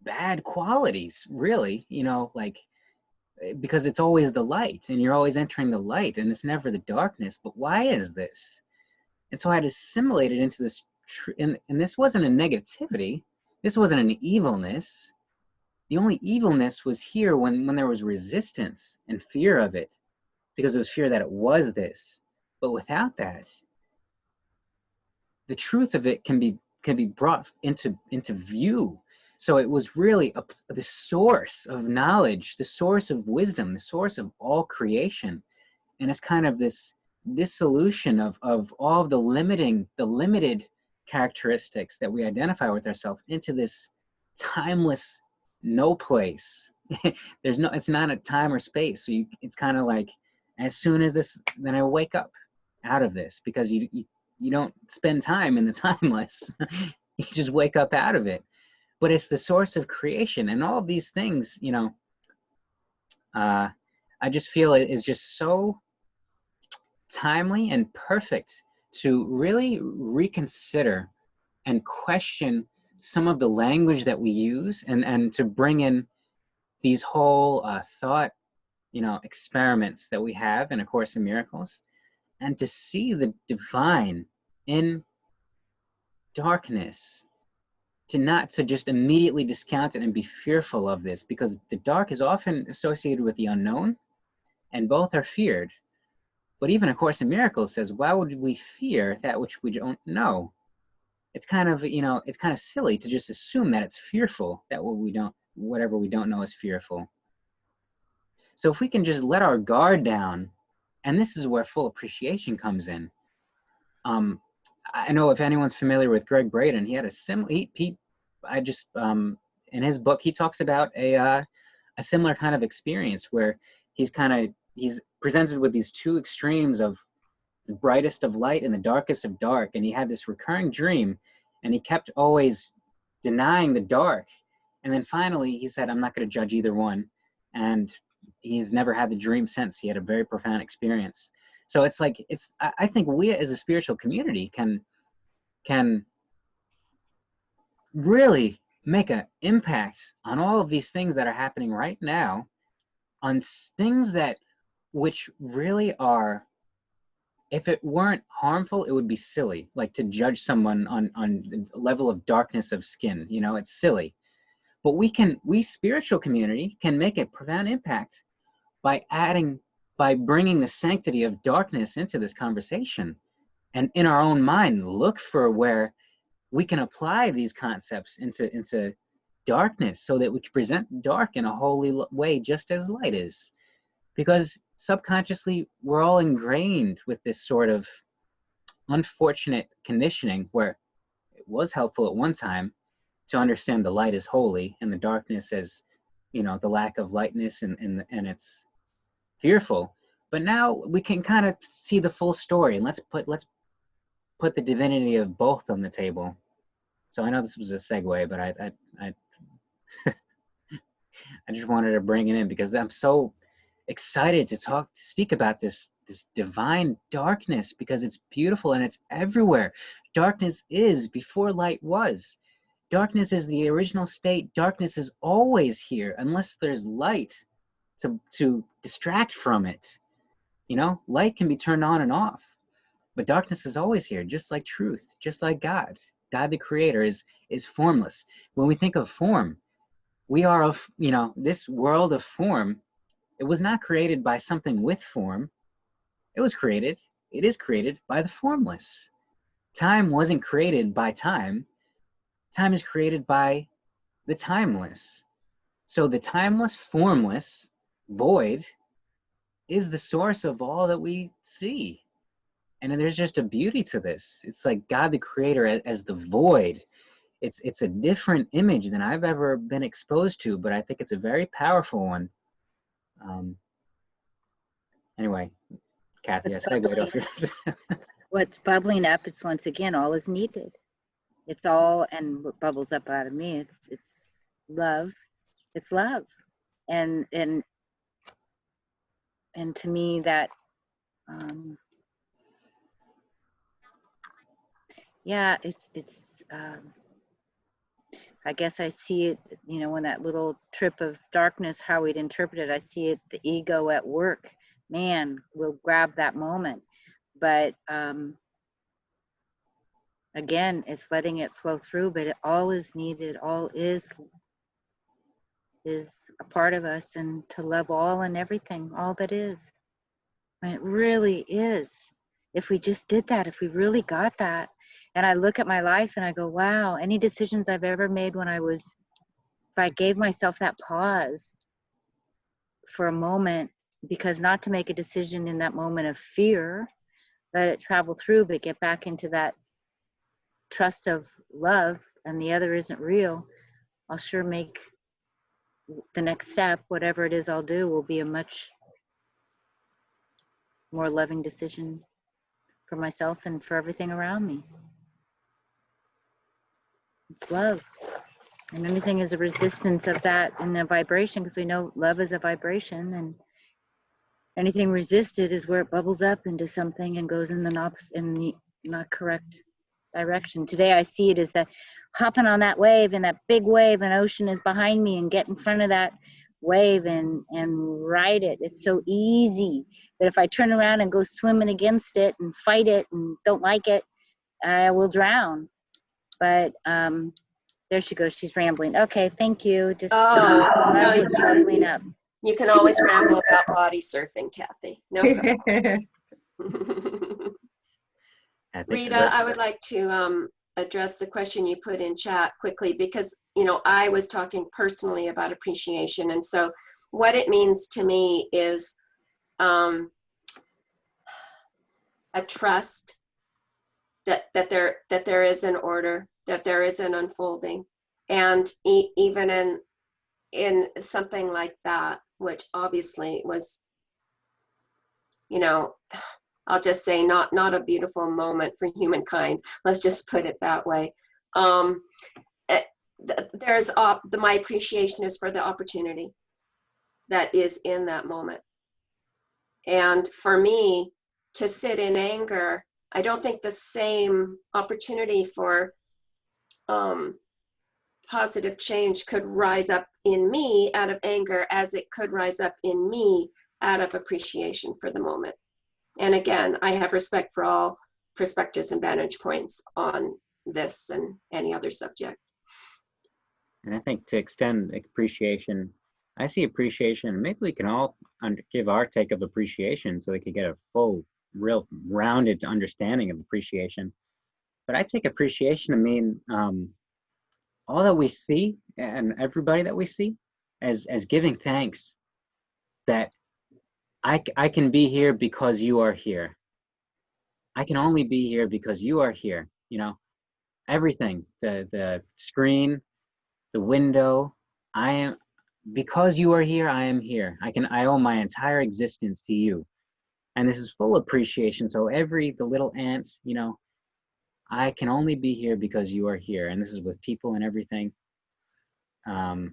bad qualities, really, you know, like, because it's always the light, and you're always entering the light, and it's never the darkness. But why is this? And so I had assimilated into this, and this wasn't a negativity. This wasn't an evilness. The only evilness was here when there was resistance and fear of it, because it was fear that it was this. But without that, the truth of it can be brought into view. So it was really the source of knowledge, the source of wisdom, the source of all creation. And it's kind of this dissolution of all of the limited characteristics that we identify with ourselves into this timeless no place. It's not a time or space. So it's kind of like, as soon as this, then I wake up out of this, because you don't spend time in the timeless. You just wake up out of it. But it's the source of creation, and all of these things, you know, I just feel it is just so timely and perfect to really reconsider and question some of the language that we use, and to bring in these whole thought, you know, experiments that we have in A Course in Miracles, and to see the divine in darkness, to just immediately discount it and be fearful of this, because the dark is often associated with the unknown, and both are feared. But even A Course in Miracles says, why would we fear that which we don't know? It's kind of, you know, it's kind of silly to just assume that it's fearful, that whatever we don't know is fearful. So if we can just let our guard down, and this is where full appreciation comes in. I know if anyone's familiar with Greg Braden, he had a similar, in his book, he talks about a similar kind of experience where he's presented with these two extremes of the brightest of light and the darkest of dark. And he had this recurring dream, and he kept always denying the dark. And then finally he said, I'm not going to judge either one. And he's never had the dream since. He had a very profound experience. So it's like, I think we as a spiritual community can really make an impact on all of these things that are happening right now, on things which really are, if it weren't harmful, it would be silly, like to judge someone on the level of darkness of skin. You know, it's silly. But we spiritual community can make a profound impact by bringing the sanctity of darkness into this conversation, and in our own mind look for where we can apply these concepts into darkness, so that we can present dark in a holy way, just as light is. Because subconsciously we're all ingrained with this sort of unfortunate conditioning, where it was helpful at one time to understand the light is holy and the darkness as, you know, the lack of lightness, and it's fearful. But now we can kind of see the full story, and let's put the divinity of both on the table. So I know this was a segue, but I just wanted to bring it in, because I'm so excited to speak about this this divine darkness because it's beautiful and it's everywhere. Darkness is before light was. Darkness is the original state. Darkness is always here unless there's light to distract from it. You know, light can be turned on and off, but darkness is always here, just like truth, just like God. God the creator is formless. When we think of form, we are of, you know, this world of form. It was not created by something with form. It is created by the formless. Time wasn't created by time. Time is created by the timeless. So the timeless, formless, void is the source of all that we see. And there's just a beauty to this. It's like God the creator as the void. It's a different image than I've ever been exposed to, but I think it's a very powerful one. Anyway, Kathy, I segued off yours. What's bubbling up is once again all is needed. It's all, and what bubbles up out of me, it's love. It's love, and to me that, yeah, it's I guess I see it, you know, when that little trip of darkness, how we'd interpret it, I see it, the ego at work. Man, we'll grab that moment. But again, it's letting it flow through, but it all is needed, all is a part of us, and to love all and everything, all that is. And it really is. If we just did that, if we really got that, and I look at my life and I go, wow, any decisions I've ever made when if I gave myself that pause for a moment, because not to make a decision in that moment of fear, let it travel through, but get back into that trust of love, and the other isn't real, I'll sure make the next step, whatever it is I'll do, will be a much more loving decision for myself and for everything around me. It's love. And anything is a resistance of that in the vibration, because we know love is a vibration, and anything resisted is where it bubbles up into something and goes in the not correct direction. Today I see it as that hopping on that wave, and that big wave and ocean is behind me, and get in front of that wave and ride it. It's so easy. But if I turn around and go swimming against it and fight it and don't like it, I will drown. But there she goes. She's rambling. Okay, thank you. Just Oh, love no, was bubbling up. you can always ramble about body surfing, Kathy. No problem. Rita, I would like to address the question you put in chat quickly, because, you know, I was talking personally about appreciation. And so what it means to me is a trust that there is an order, that there is an unfolding. And even in something like that, which obviously was, you know, I'll just say not a beautiful moment for humankind. Let's just put it that way. There's my appreciation is for the opportunity that is in that moment. And for me to sit in anger, I don't think the same opportunity for positive change could rise up in me out of anger as it could rise up in me out of appreciation for the moment. And again, I have respect for all perspectives and vantage points on this and any other subject. And I think to extend appreciation, I see appreciation, maybe we can all give our take of appreciation so we could get a full, real rounded understanding of appreciation. But I take appreciation to mean all that we see and everybody that we see as giving thanks that I can be here because you are here. I can only be here because you are here. You know, everything, the screen, the window, I am, because you are here, I am here. I owe my entire existence to you. And this is full appreciation. So the little ants, you know, I can only be here because you are here. And this is with people and everything, to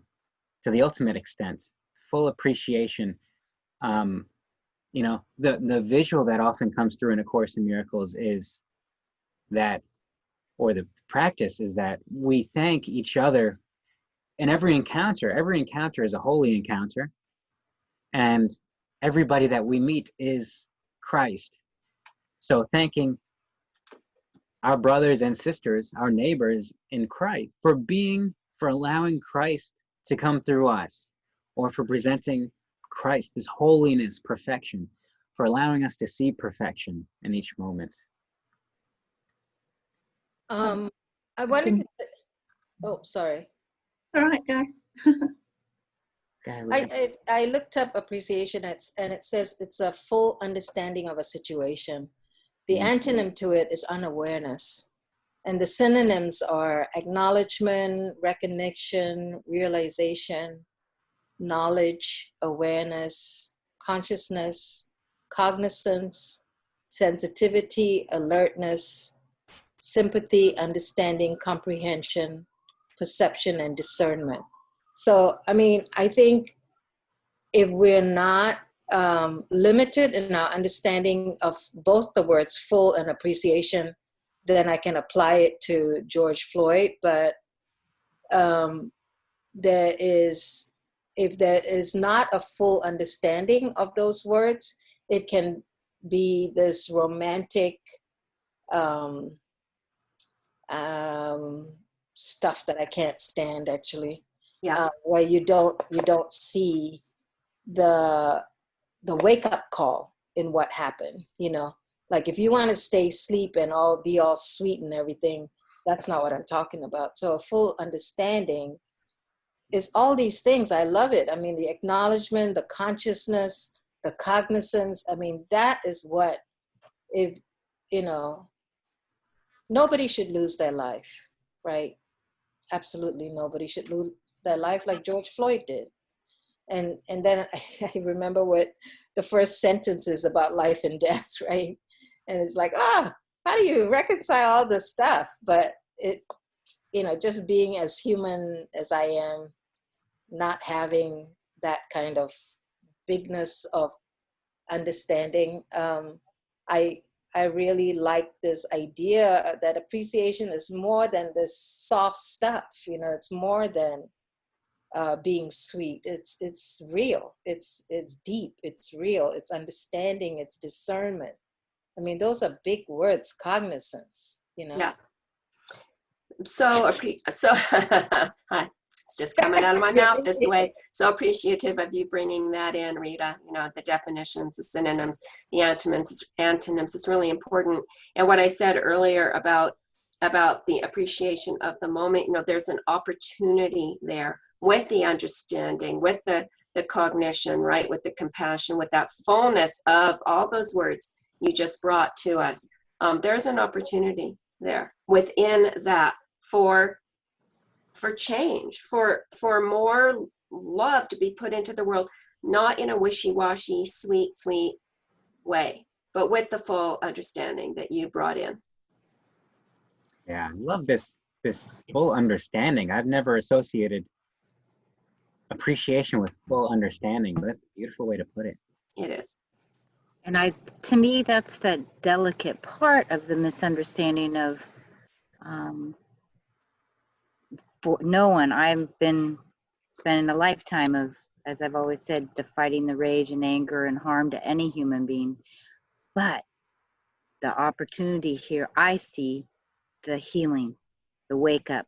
the ultimate extent, full appreciation. you know, the visual that often comes through in A Course in Miracles is that, or the practice is that we thank each other in every encounter. Every encounter is a holy encounter, and everybody that we meet is Christ. So thanking our brothers and sisters, our neighbors in Christ, for allowing Christ to come through us, or for presenting Christ, this holiness, perfection, for allowing us to see perfection in each moment. I wanted to say, oh, sorry. All right, go. I looked up appreciation and it says it's a full understanding of a situation. The antonym to it is unawareness. And the synonyms are acknowledgement, recognition, realization, knowledge, awareness, consciousness, cognizance, sensitivity, alertness, sympathy, understanding, comprehension, perception, and discernment. So, I mean, I think if we're not limited in our understanding of both the words full and appreciation, then I can apply it to George Floyd. But if there is not a full understanding of those words, it can be this romantic stuff that I can't stand, actually. Yeah. Where you don't see the wake up call in what happened, you know. Like if you want to stay asleep and be all sweet and everything, that's not what I'm talking about. So a full understanding is all these things. I love it. I mean, the acknowledgement, the consciousness, the cognizance. I mean, that is what, if, you know, nobody should lose their life, right? Absolutely nobody should lose their life like George Floyd did. And then I remember what the first sentence is about life and death, right? And it's like, how do you reconcile all this stuff? But it, you know, just being as human as I am, not having that kind of bigness of understanding, I really like this idea that appreciation is more than this soft stuff. You know, it's more than being sweet. It's real. It's deep. It's real. It's understanding. It's discernment. I mean, those are big words. Cognizance. You know. Yeah. So it's just coming out of my mouth this way. So appreciative of you bringing that in, Rita. You know, the definitions, the synonyms, the antonyms. It's really important. And what I said earlier about the appreciation of the moment, you know, there's an opportunity there with the understanding, with the cognition, right, with the compassion, with that fullness of all those words you just brought to us. There's an opportunity there within that for change, for more love to be put into the world, not in a wishy-washy, sweet way, but with the full understanding that you brought in. Yeah, I love this full understanding. I've never associated appreciation with full understanding. That's a beautiful way to put it. It is. And to me, that's the delicate part of the misunderstanding of for no one. I've been spending a lifetime of, as I've always said, fighting the rage and anger and harm to any human being. But the opportunity here, I see the healing, the wake up,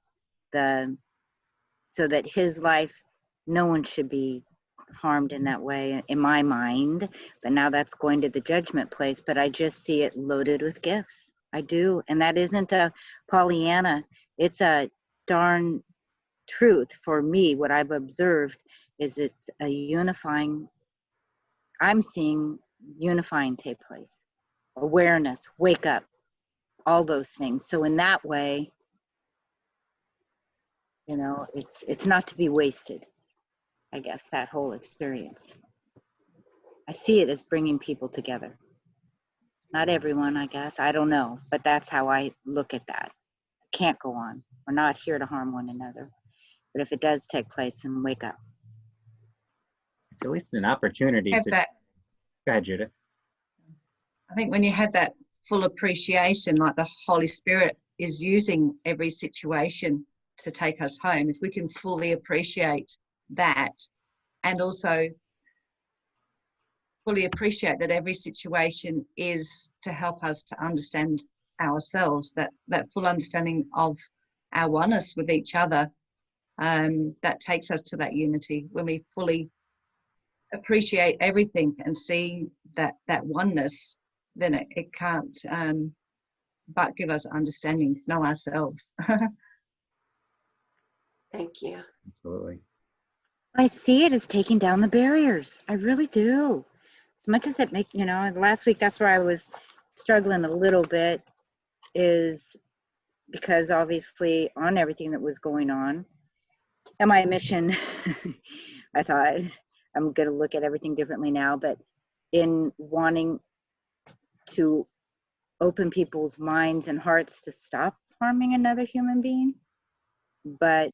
so that his life, no one should be harmed in that way in my mind. But now that's going to the judgment place, but I just see it loaded with gifts. I do. And that isn't a Pollyanna. It's a darn truth for me. What I've observed is it's a unifying, I'm seeing unifying take place. Awareness, wake up, all those things. So in that way, you know, it's not to be wasted, I guess, that whole experience. I see it as bringing people together. Not everyone, I guess, I don't know, but that's how I look at that. It can't go on. We're not here to harm one another. But if it does take place, then wake up. It's at least an opportunity Have to. that. Go ahead, Judith. I think when you have that full appreciation, like the Holy Spirit is using every situation to take us home, if we can fully appreciate that, and also fully appreciate that every situation is to help us to understand ourselves, that full understanding of our oneness with each other, that takes us to that unity. When we fully appreciate everything and see that oneness, then it can't but give us understanding to know ourselves. Thank you. Absolutely. I see it as taking down the barriers. I really do. As much as it make, you know, last week that's where I was struggling a little bit, is because obviously on everything that was going on and my mission, I thought I'm going to look at everything differently now, but in wanting to open people's minds and hearts to stop harming another human being. But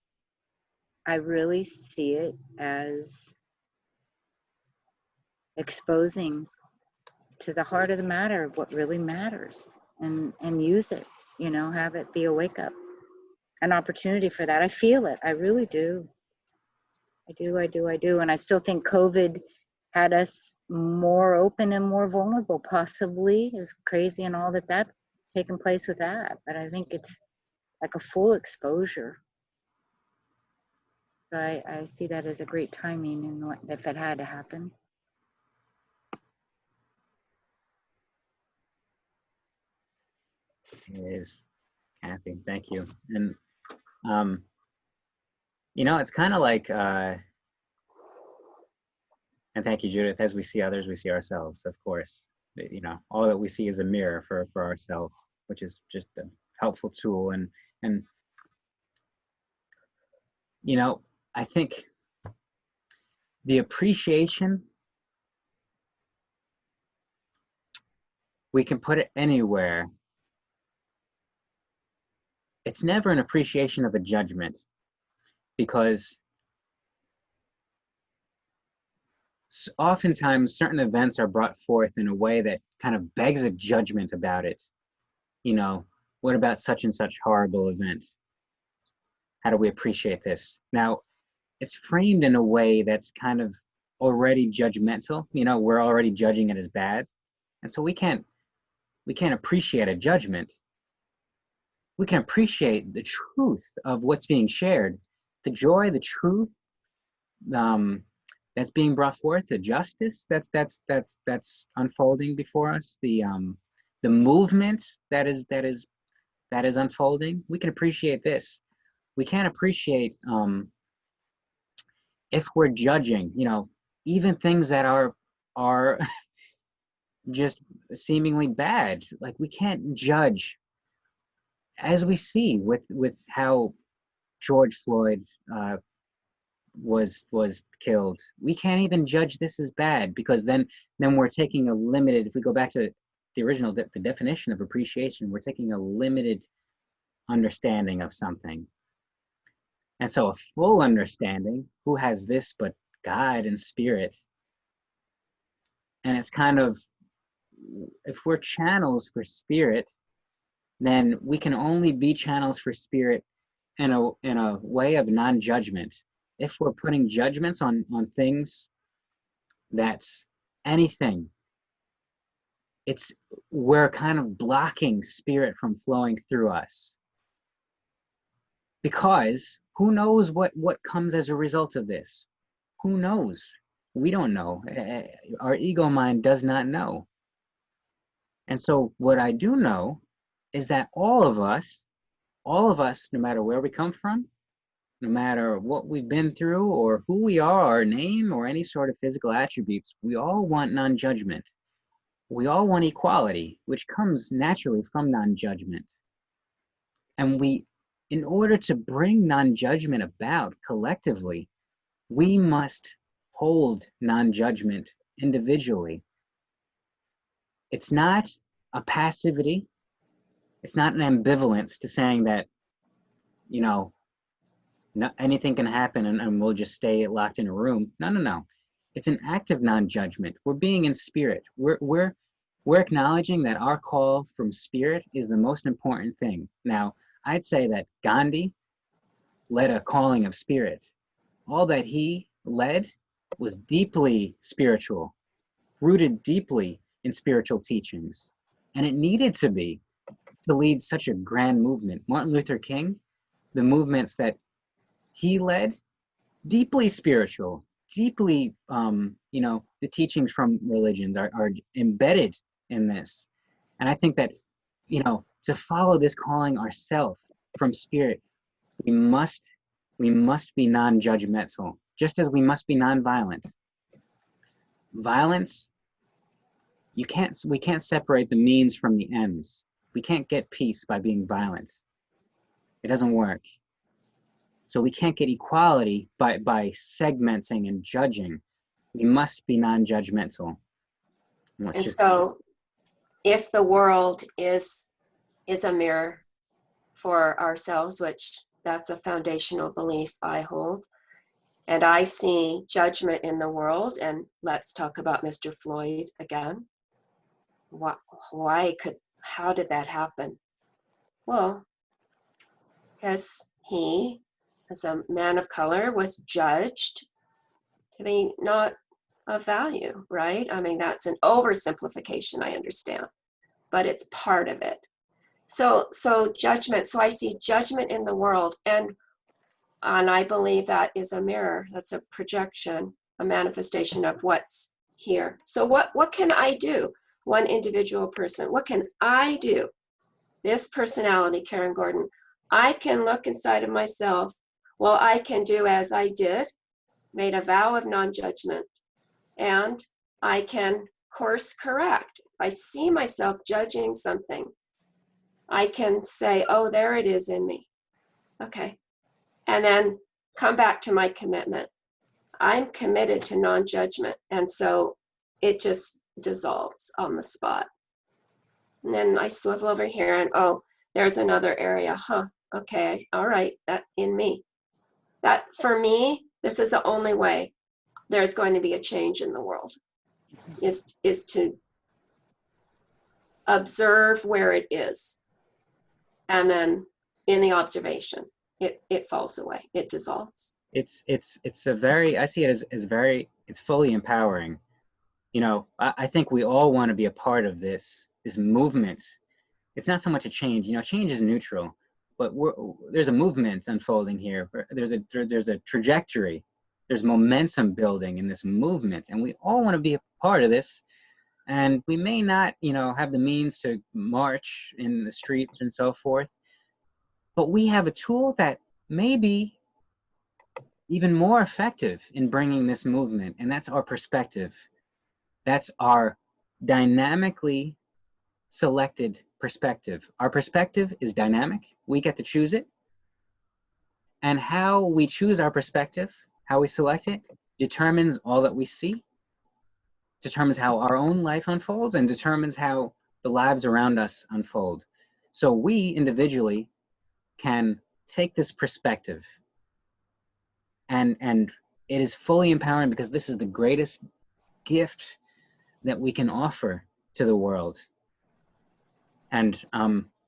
I really see it as exposing to the heart of the matter what really matters, and use it, you know, have it be a wake up, an opportunity for that. I feel it. I really do. I do. And I still think COVID had us more open and more vulnerable, possibly, as crazy and all that's taken place with that. But I think it's like a full exposure. So I see that as a great timing, and if it had to happen. It is, Kathy. Thank you. And you know, it's kind of like, and thank you, Judith. As we see others, we see ourselves. Of course, you know, all that we see is a mirror for ourselves, which is just a helpful tool. And you know, I think the appreciation, we can put it anywhere. It's never an appreciation of a judgment, because oftentimes certain events are brought forth in a way that kind of begs a judgment about it. You know, what about such and such horrible event? How do we appreciate this? Now, it's framed in a way that's kind of already judgmental. You know, we're already judging it as bad. And so we can't appreciate a judgment. We can appreciate the truth of what's being shared, the joy, the truth that's being brought forth, the justice that's unfolding before us, the movement that is unfolding. We can appreciate this. We can't appreciate if we're judging, you know, even things that are just seemingly bad. Like, we can't judge, as we see with how George Floyd was killed. We can't even judge this as bad, because then we're taking a limited, if we go back to the original, the definition of appreciation, we're taking a limited understanding of something. And so a full understanding, who has this but God and Spirit? And it's kind of, if we're channels for Spirit, then we can only be channels for Spirit in a way of non-judgment. If we're putting judgments on things, that's anything, we're kind of blocking Spirit from flowing through us. Because who knows what comes as a result of this? Who knows? We don't know. Our ego mind does not know. And so what I do know is that all of us, no matter where we come from, no matter what we've been through or who we are, our name or any sort of physical attributes, we all want non-judgment. We all want equality, which comes naturally from non-judgment. And in order to bring non-judgment about collectively, we must hold non-judgment individually. It's not a passivity. It's not an ambivalence to saying that, you know, anything can happen and we'll just stay locked in a room. No. It's an active non-judgment. We're being in Spirit. We're We're acknowledging that our call from spirit is the most important thing. Now, I'd say that Gandhi led a calling of spirit. All that he led was deeply spiritual, rooted deeply in spiritual teachings. And it needed to be to lead such a grand movement. Martin Luther King, the movements that he led, deeply spiritual, deeply, the teachings from religions are embedded in this. And I think that, to follow this calling ourselves from spirit, we must be non-judgmental, just as we must be non-violent. Violence, we can't separate the means from the ends. We can't get peace by being violent. It doesn't work. So we can't get equality by segmenting and judging. We must be non-judgmental. And so if the world is a mirror for ourselves, which that's a foundational belief I hold, and I see judgment in the world, and let's talk about Mr. Floyd again. How did that happen? Well, because he, as a man of color, was judged to be not of value, right? I mean, that's an oversimplification, I understand, but it's part of it. So judgment, so I see judgment in the world, and I believe that is a mirror, that's a projection, a manifestation of what's here. So what can I do? One individual person, what can I do? This personality, Karen Gordon, I can look inside of myself. Well, I can do as I did, made a vow of non-judgment, and I can course correct. If I see myself judging something, I can say, oh, there it is in me. Okay. And then come back to my commitment. I'm committed to non-judgment. And so it just dissolves on the spot. And then I swivel over here and, oh, there's another area. Okay. All right. That in me. That for me, this is the only way there's going to be a change in the world is to observe where it is. And then in the observation, it falls away, it dissolves. It's a very, I see it as very, it's fully empowering. I think we all want to be a part of this movement. It's not so much a change, change is neutral, but there's a movement unfolding here. There's a trajectory, there's momentum building in this movement, and we all want to be a part of this. And we may not, have the means to march in the streets and so forth, but we have a tool that may be even more effective in bringing this movement, and that's our perspective. That's our dynamically selected perspective. Our perspective is dynamic. We get to choose it. And how we choose our perspective, how we select it, determines all that we see, determines how our own life unfolds, and determines how the lives around us unfold. So we individually can take this perspective, and it is fully empowering, because this is the greatest gift that we can offer to the world. And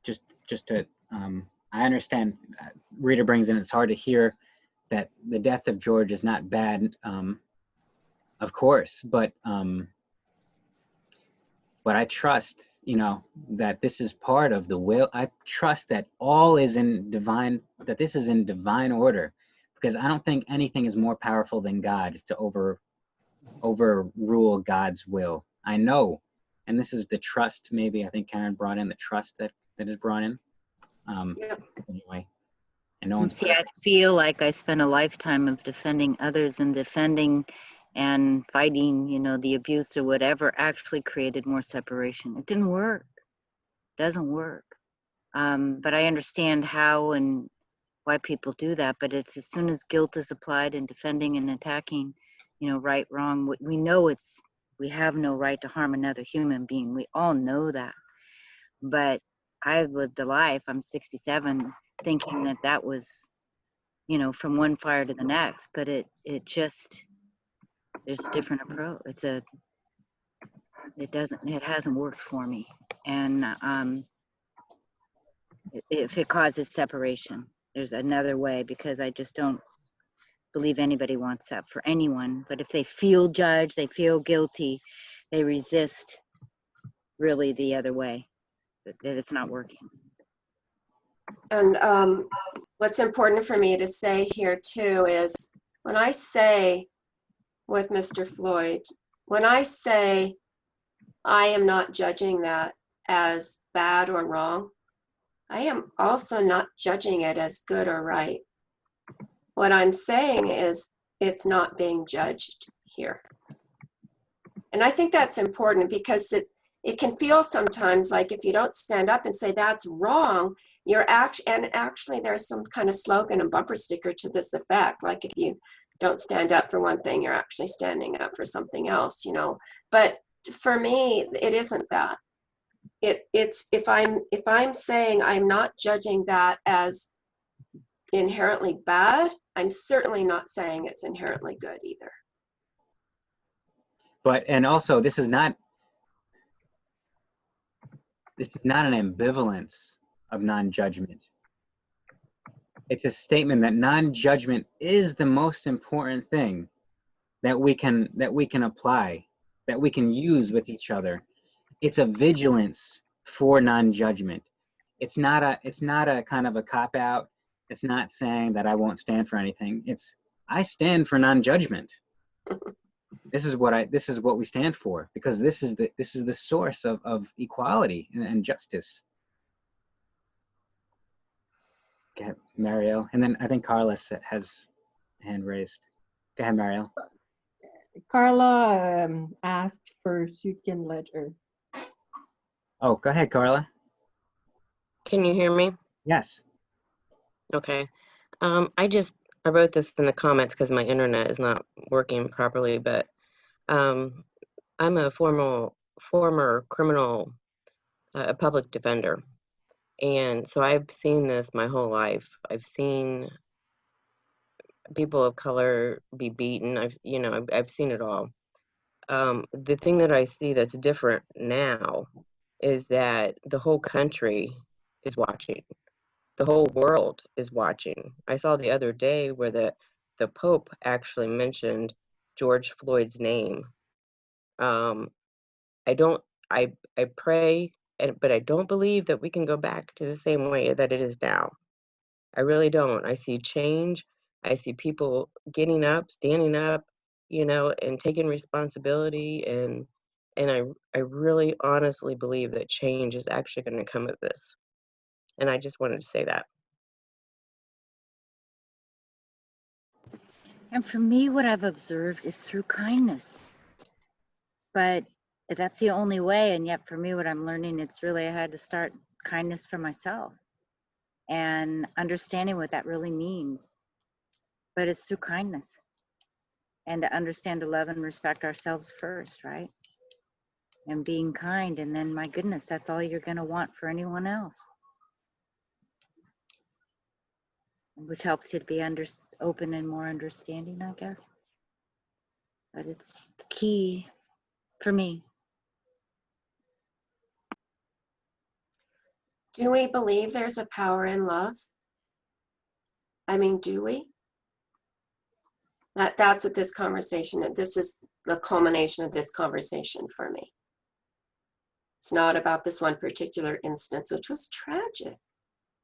just to, I understand Rita brings in, it's hard to hear that the death of George is not bad, of course, but I trust, that this is part of the will. I trust that all is in divine, that this is in divine order, because I don't think anything is more powerful than God to overrule God's will. I know, and this is the trust, maybe I think Karen brought in the trust that is brought in. Yep. Anyway, and no one's See, I feel like I spent a lifetime of defending others, and defending and fighting, the abuse or whatever actually created more separation. It didn't work. Doesn't work. But I understand how and why people do that. But it's as soon as guilt is applied in defending and attacking, right, wrong, we know we have no right to harm another human being. We all know that. But I've lived a life, I'm 67, thinking that was, from one fire to the next. But it just, there's a different approach. it hasn't worked for me. And if it causes separation, there's another way, because I just don't believe anybody wants that for anyone. But if they feel judged, they feel guilty, they resist really the other way, that it's not working. And what's important for me to say here too is, when I say with Mr. Floyd, when I say I am not judging that as bad or wrong, I am also not judging it as good or right. What I'm saying is it's not being judged here. And I think that's important, because it can feel sometimes like if you don't stand up and say that's wrong, and actually there's some kind of slogan and bumper sticker to this effect. Like if you don't stand up for one thing, you're actually standing up for something else, you know. But for me, it isn't that. It's if I'm saying I'm not judging that as inherently bad, I'm certainly not saying it's inherently good either. And also, this is not an ambivalence of non-judgment. It's a statement that non-judgment is the most important thing that we can apply, that we can use with each other. It's a vigilance for non-judgment. It's not a kind of a cop-out. It's not saying that I won't stand for anything. It's I stand for non-judgment. This is what we stand for, because this is the source of equality and justice. Okay, Marielle, and then I think Carlos has a hand raised. Go ahead, Marielle. Carla asked first. You can let her. Oh, go ahead, Carla. Can you hear me? Yes. Okay. I wrote this in the comments because my internet is not working properly, but I'm a former criminal public defender. And so I've seen this my whole life. I've seen people of color be beaten. I've seen it all. The thing that I see that's different now is that the whole country is watching. The whole world is watching. I saw the other day where the Pope actually mentioned George Floyd's name. I pray, but I don't believe that we can go back to the same way that it is now. I really don't. I see change. I see people getting up, standing up, and taking responsibility. And I really honestly believe that change is actually going to come of this. And I just wanted to say that. And for me, what I've observed is through kindness. But that's the only way. And yet for me, what I'm learning, it's really, I had to start kindness for myself and understanding what that really means. But it's through kindness, and to understand, to love and respect ourselves first, right? And being kind. And then, my goodness, that's all you're going to want for anyone else. Which helps you to be open and more understanding, I guess. But it's the key for me. Do we believe there's a power in love? I mean, do we? That's what this conversation, this is the culmination of this conversation for me. It's not about this one particular instance, which was tragic.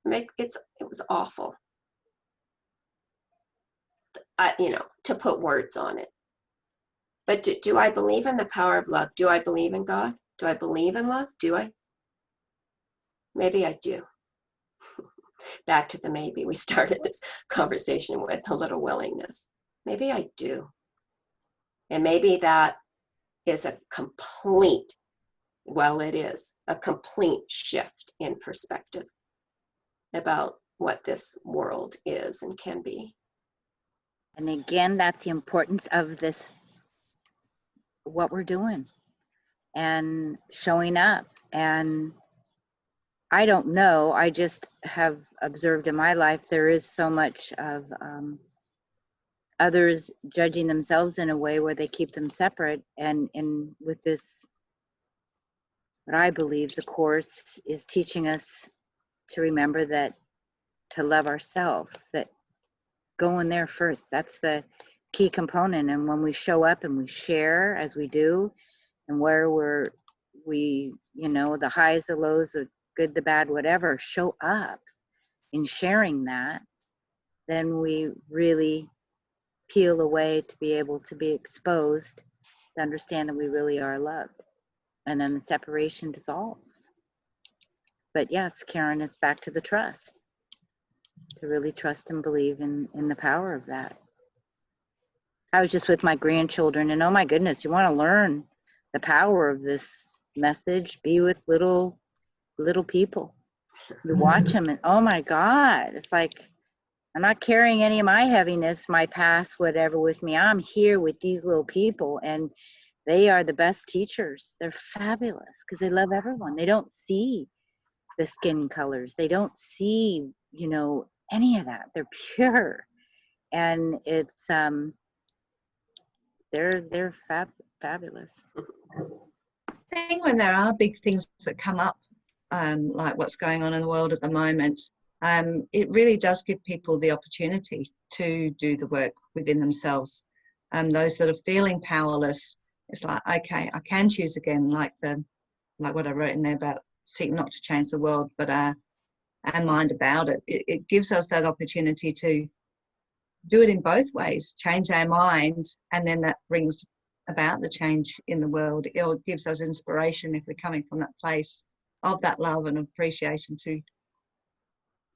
It was awful. To put words on it. But do I believe in the power of love? Do I believe in God? Do I believe in love? Do I? Maybe I do. Back to the maybe we started this conversation with, a little willingness. Maybe I do. And maybe that is it is a complete shift in perspective about what this world is and can be. And again, that's the importance of this, what we're doing and showing up. And I don't know, I just have observed in my life, there is so much of others judging themselves in a way where they keep them separate. And with this But I believe the Course is teaching us to remember that, to love ourselves, that going there first, that's the key component. And when we show up and we share as we do, and where we, you know, the highs, the lows, the good, the bad, whatever, show up in sharing that, then we really peel away to be able to be exposed to understand that we really are loved. And then the separation dissolves. But yes, Karen, it's back to the trust, to really trust and believe in the power of that. I was just with my grandchildren, and oh my goodness, you want to learn the power of this message. Be with little people. You watch them, and oh my God, it's like, I'm not carrying any of my heaviness, my past, whatever with me. I'm here with these little people, and they are the best teachers. They're fabulous because they love everyone. They don't see the skin colors. They don't see, you know, any of that. They're pure. And it's, they're fabulous. I think when there are big things that come up, like what's going on in the world at the moment, it really does give people the opportunity to do the work within themselves. Those that are feeling powerless, it's like, okay, I can choose again, like what I wrote in there about seek not to change the world, but our mind about it. It gives us that opportunity to do it in both ways, change our minds, and then that brings about the change in the world. It gives us inspiration if we're coming from that place of that love and appreciation to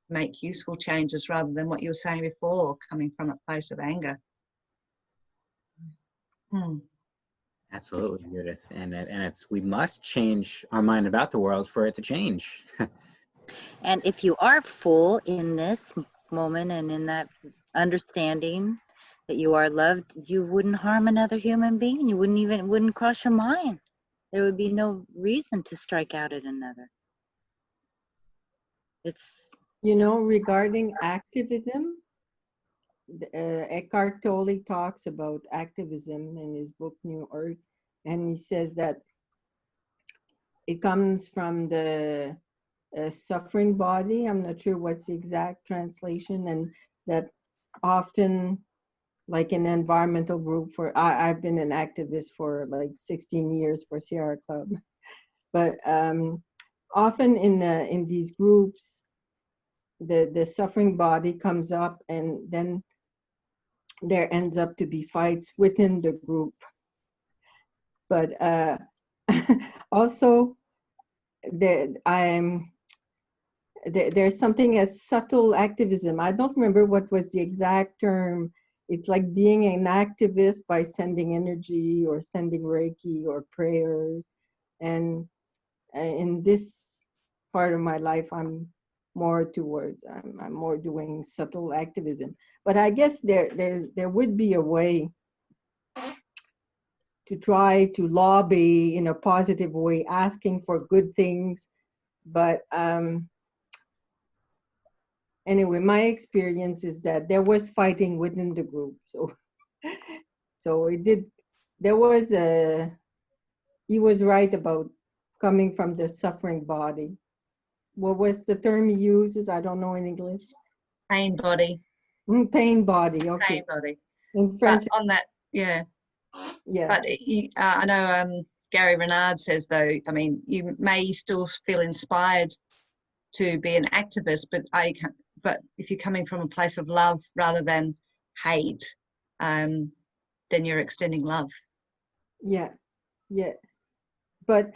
make useful changes rather than what you were saying before, coming from a place of anger. Absolutely, Judith. And it's, we must change our mind about the world for it to change. And if you are full in this moment and in that understanding that you are loved, you wouldn't harm another human being. You wouldn't cross your mind. There would be no reason to strike out at another. It's, You know, regarding activism, Eckhart Tolle talks about activism in his book New Earth, and he says that it comes from the suffering body. I'm not sure what's the exact translation, and that often, like an environmental group, I've been an activist for like 16 years for Sierra Club, but often in these groups, the suffering body comes up, and then there ends up to be fights within the group. But also there's something as subtle activism. I don't remember what was the exact term. It's like being an activist by sending energy or sending Reiki or prayers. And in this part of my life, I'm more doing subtle activism. But I guess there would be a way to try to lobby in a positive way, asking for good things. But anyway, my experience is that there was fighting within the group. So he was right about coming from the suffering body. What was the term he uses? I don't know in English. Pain body. Pain body, okay. Pain body. In French. But on that, yeah. Yeah. But I know Gary Renard says, though, I mean, you may still feel inspired to be an activist, but if you're coming from a place of love rather than hate, then you're extending love. Yeah, yeah. But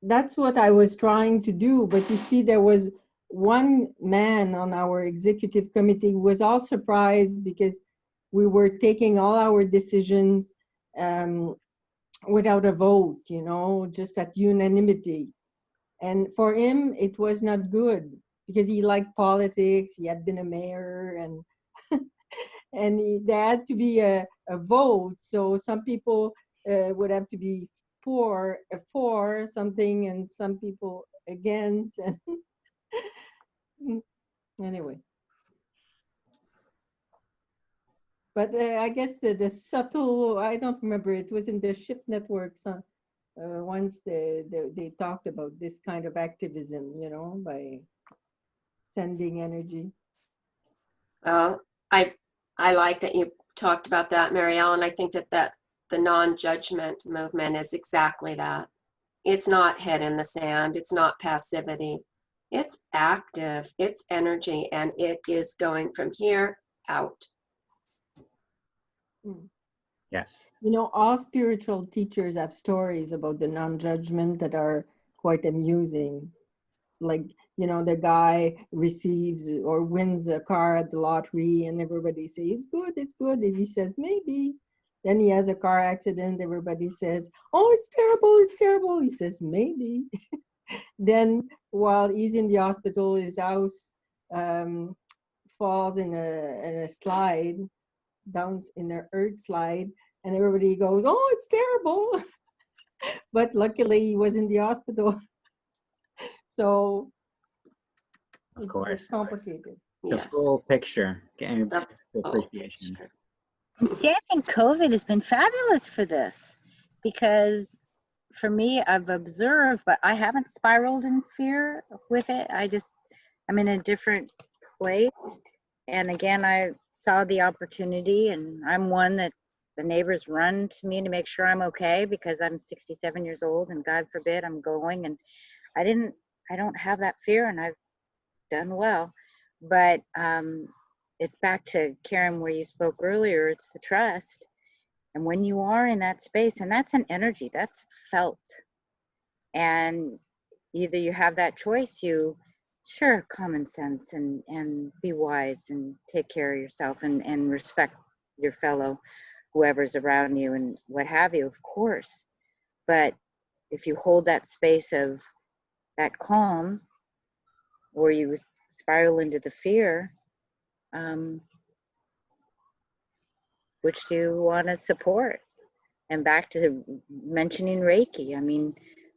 that's what I was trying to do. But you see, there was one man on our executive committee who was all surprised because we were taking all our decisions without a vote, you know, just at unanimity. And for him, it was not good because he liked politics. He had been a mayor, and and there had to be a vote. So some people would have to be for something, and some people against. And anyway, but I guess the subtle, I don't remember, it was in the Shift Network once they talked about this kind of activism, you know, by sending energy. Well, I like that you talked about that, Mary Ellen. I think that the non-judgment movement is exactly that. It's not head in the sand. It's not passivity. It's active. It's energy, and it is going from here out. Yes. You know, all spiritual teachers have stories about the non-judgment that are quite amusing. Like, you know, the guy receives or wins a car at the lottery and everybody says, it's good, it's good. And he says, maybe. Then he has a car accident. Everybody says, oh, it's terrible, it's terrible. He says, maybe. Then while he's in the hospital, his house falls in a slide, down in an earth slide, and everybody goes, oh, it's terrible. But luckily he was in the hospital. So Of course. it's complicated. The Yes. full picture. Getting The full appreciation. picture. See, I think COVID has been fabulous for this because for me, I've observed, but I haven't spiraled in fear with it. I'm in a different place. And again, I saw the opportunity, and I'm one that the neighbors run to me to make sure I'm okay because I'm 67 years old and God forbid I'm going. And I don't have that fear, and I've done well. But it's back to Karen where you spoke earlier, it's the trust. And when you are in that space, and that's an energy, that's felt. And either you have that choice, sure, common sense and be wise and take care of yourself and respect your fellow, whoever's around you and what have you, of course. But if you hold that space of that calm, or you spiral into the fear, which do you want to support? And back to mentioning Reiki. I mean,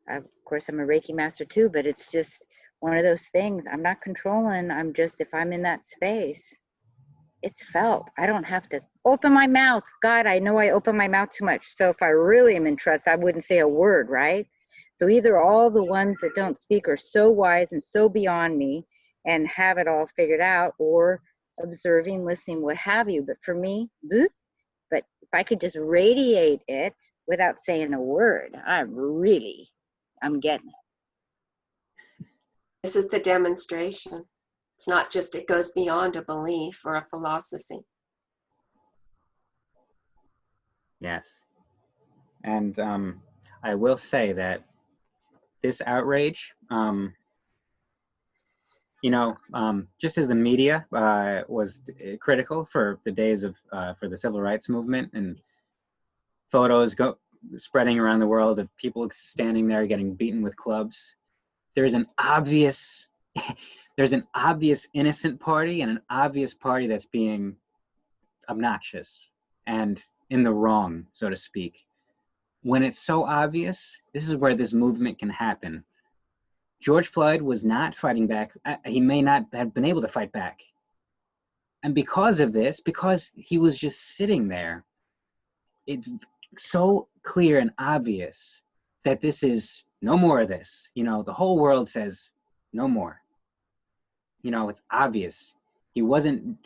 of course, I'm a Reiki master too, but it's just one of those things. I'm not controlling. I'm just, if I'm in that space, it's felt. I don't have to open my mouth. God, I know I open my mouth too much. So if I really am in trust, I wouldn't say a word, right? So either all the ones that don't speak are so wise and so beyond me and have it all figured out, or observing, listening, what have you. But for me, but if I could just radiate it without saying a word, I'm getting it. This is the demonstration. It's not just, it goes beyond a belief or a philosophy. Yes. And I will say that this outrage, just as the media was critical for the days of for the civil rights movement, and photos spreading around the world of people standing there getting beaten with clubs, there's an obvious innocent party and an obvious party that's being obnoxious and in the wrong, so to speak. When it's so obvious, this is where this movement can happen. George Floyd was not fighting back. He may not have been able to fight back. And because of this, because he was just sitting there, it's so clear and obvious that this is no more of this. You know, the whole world says no more. You know, it's obvious. He wasn't,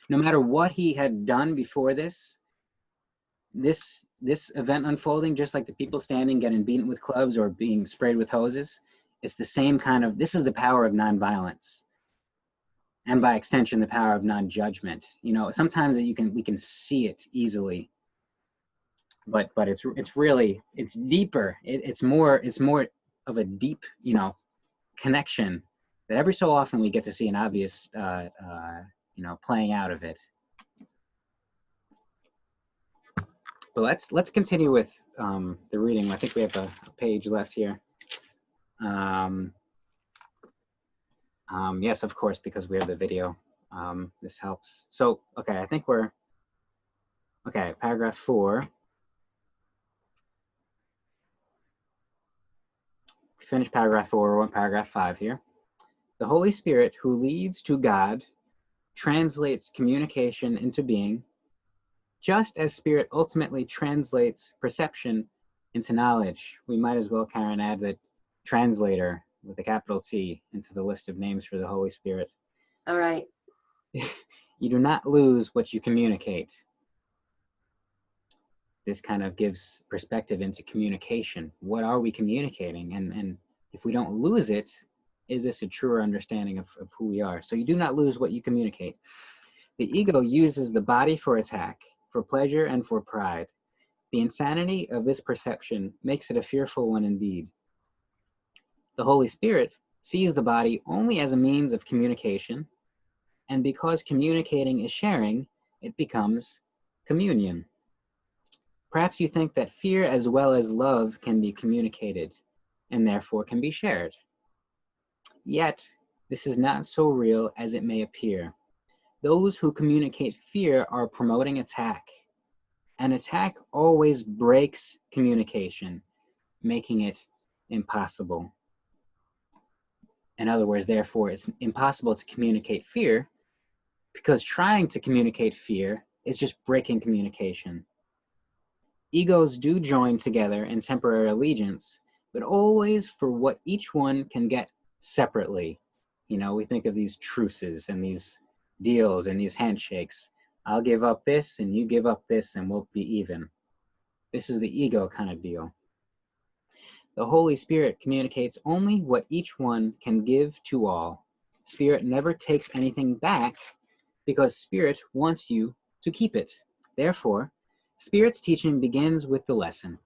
no matter what he had done before this event unfolding, just like the people standing getting beaten with clubs or being sprayed with hoses, it's the same kind of, this is the power of nonviolence, and by extension the power of non-judgment. You know, sometimes we can see it easily, but it's really, it's deeper. It's more of a deep, connection that every so often we get to see an obvious playing out of it. But let's continue with the reading. I think we have a page left here. Yes, of course, because we have the video. This helps. So, okay, I think we're, okay, paragraph 4. Finish paragraph 4, we're on paragraph 5 here. The Holy Spirit, who leads to God, translates communication into being, just as spirit ultimately translates perception into knowledge. We might as well, Karen, add the translator with a capital T into the list of names for the Holy Spirit. All right. You do not lose what you communicate. This kind of gives perspective into communication. What are we communicating? And if we don't lose it, is this a truer understanding of who we are? So you do not lose what you communicate. The ego uses the body for attack, for pleasure, and for pride. The insanity of this perception makes it a fearful one indeed. The Holy Spirit sees the body only as a means of communication, and because communicating is sharing, it becomes communion. Perhaps you think that fear as well as love can be communicated, and therefore can be shared. Yet, this is not so real as it may appear. Those who communicate fear are promoting attack. An attack always breaks communication, making it impossible. In other words, therefore, it's impossible to communicate fear because trying to communicate fear is just breaking communication. Egos do join together in temporary allegiance, but always for what each one can get separately. You know, we think of these truces and these deals and these handshakes. I'll give up this and you give up this and we'll be even. This is the ego kind of deal. The Holy Spirit communicates only what each one can give to all. Spirit never takes anything back because Spirit wants you to keep it. Therefore, Spirit's teaching begins with the lesson.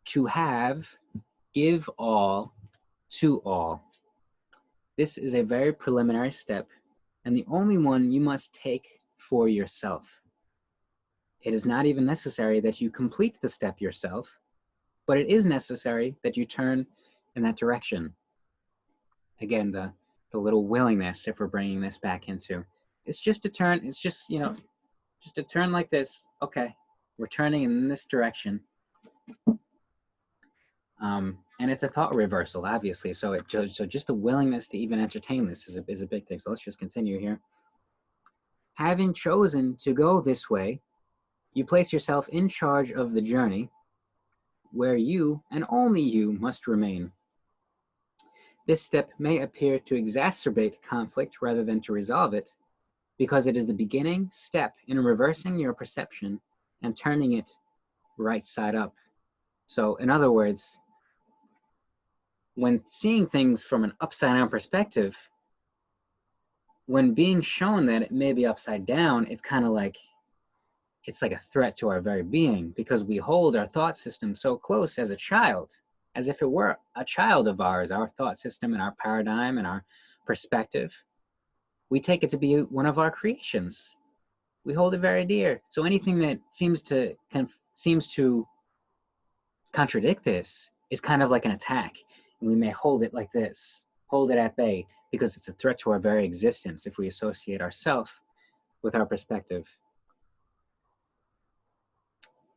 To have, give all to all. This is a very preliminary step and the only one you must take for yourself. It is not even necessary that you complete the step yourself, but it is necessary that you turn in that direction. Again, the little willingness, if we're bringing this back into, it's just a turn, it's just, you know, just a turn like this. Okay, we're turning in this direction. And it's a thought reversal, obviously. So just the willingness to even entertain this is a big thing. So let's just continue here. Having chosen to go this way, you place yourself in charge of the journey where you and only you must remain. This step may appear to exacerbate conflict rather than to resolve it, because it is the beginning step in reversing your perception and turning it right side up. So in other words, when seeing things from an upside down perspective, when being shown that it may be upside down, it's kind of like, it's like a threat to our very being, because we hold our thought system so close as a child, as if it were a child of ours, our thought system and our paradigm and our perspective. We take it to be one of our creations. We hold it very dear. So anything that seems to contradict this is kind of like an attack. And we may hold it like this, hold it at bay, because it's a threat to our very existence if we associate ourselves with our perspective.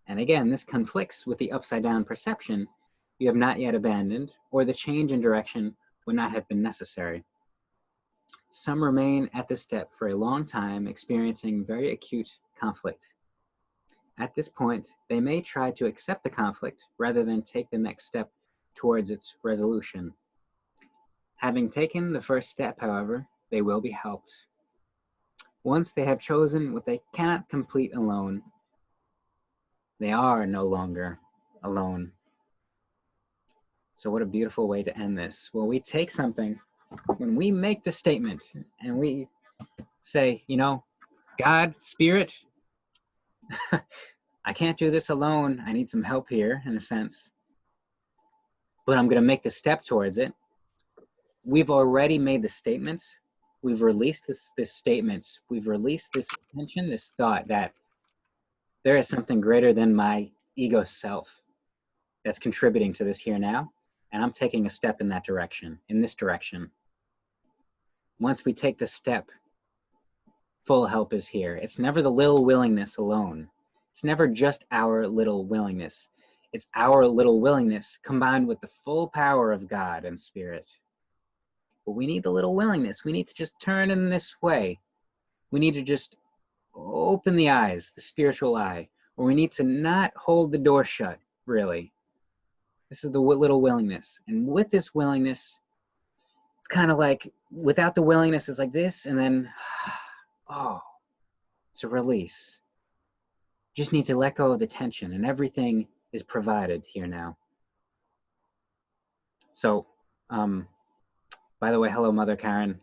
And again, this conflicts with the upside down perception you have not yet abandoned, or the change in direction would not have been necessary. Some remain at this step for a long time, experiencing very acute conflict. At this point, they may try to accept the conflict rather than take the next step towards its resolution. Having taken the first step, however, they will be helped. Once they have chosen what they cannot complete alone, they are no longer alone. So what a beautiful way to end this. Well, we take something, when we make the statement and we say, you know, God, Spirit, I can't do this alone. I need some help here, in a sense. But I'm going to make the step towards it. We've already made the statement. We've released this statement. We've released this intention, this thought that there is something greater than my ego self that's contributing to this here now. And I'm taking a step in that direction, in this direction. Once we take the step, full help is here. It's never the little willingness alone. It's never just our little willingness. It's our little willingness combined with the full power of God and Spirit. But we need the little willingness. We need to just turn in this way. We need to just open the eyes, the spiritual eye, or we need to not hold the door shut, really. This is the little willingness. And with this willingness, it's kind of like, without the willingness, it's like this, and then, oh, it's a release. Just need to let go of the tension, and everything is provided here now. So, by the way, hello, Mother Karen.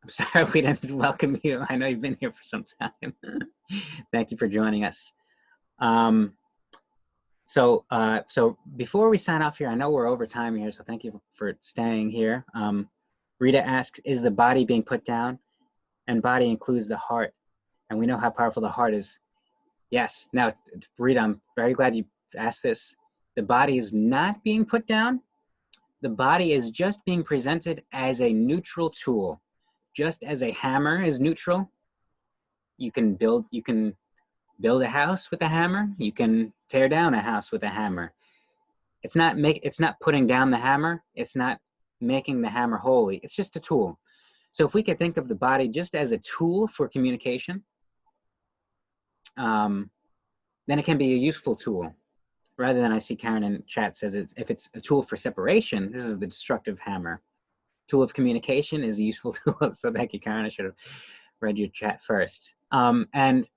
I'm sorry we didn't welcome you. I know you've been here for some time. Thank you for joining us. So before we sign off here, I know we're over time here, so thank you for staying here. Rita asks, is the body being put down? And body includes the heart. And we know how powerful the heart is. Yes. Now, Rita, I'm very glad you asked this. The body is not being put down. The body is just being presented as a neutral tool. Just as a hammer is neutral, you can build a house with a hammer. You can tear down a house with a hammer. It's not putting down the hammer. It's not making the hammer holy. It's just a tool. So if we could think of the body just as a tool for communication, then it can be a useful tool. Rather than, I see Karen in chat says, if it's a tool for separation, this is the destructive hammer. Tool of communication is a useful tool. So thank you, Karen. I should have read your chat first. And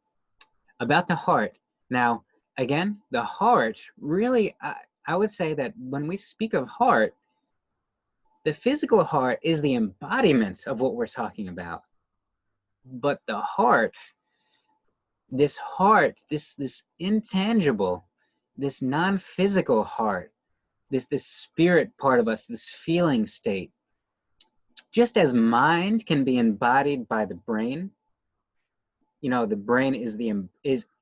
about the heart. Now, again, the heart really, I would say that when we speak of heart, the physical heart is the embodiment of what we're talking about. But the heart, this intangible, this non-physical heart, this spirit part of us, this feeling state, just as mind can be embodied by the brain, you know, the brain is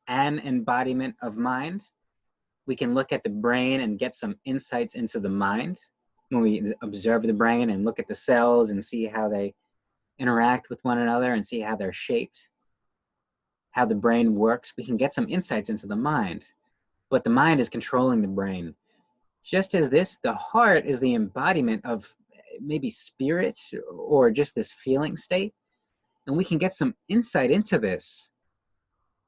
an embodiment of mind. We can look at the brain and get some insights into the mind when we observe the brain and look at the cells and see how they interact with one another and see how they're shaped, how the brain works. We can get some insights into the mind, but the mind is controlling the brain. Just as the heart is the embodiment of maybe spirit or just this feeling state. And we can get some insight into this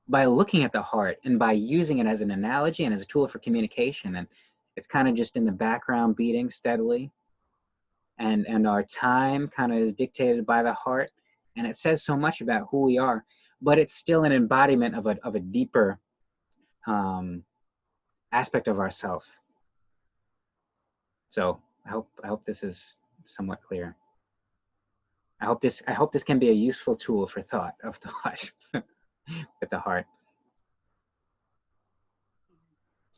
by looking at the heart and by using it as an analogy and as a tool for communication. And it's kind of just in the background beating steadily. And our time kind of is dictated by the heart. And it says so much about who we are, but it's still an embodiment of a deeper aspect of ourself. So I hope this is somewhat clear. I hope this can be a useful tool for thought with the heart.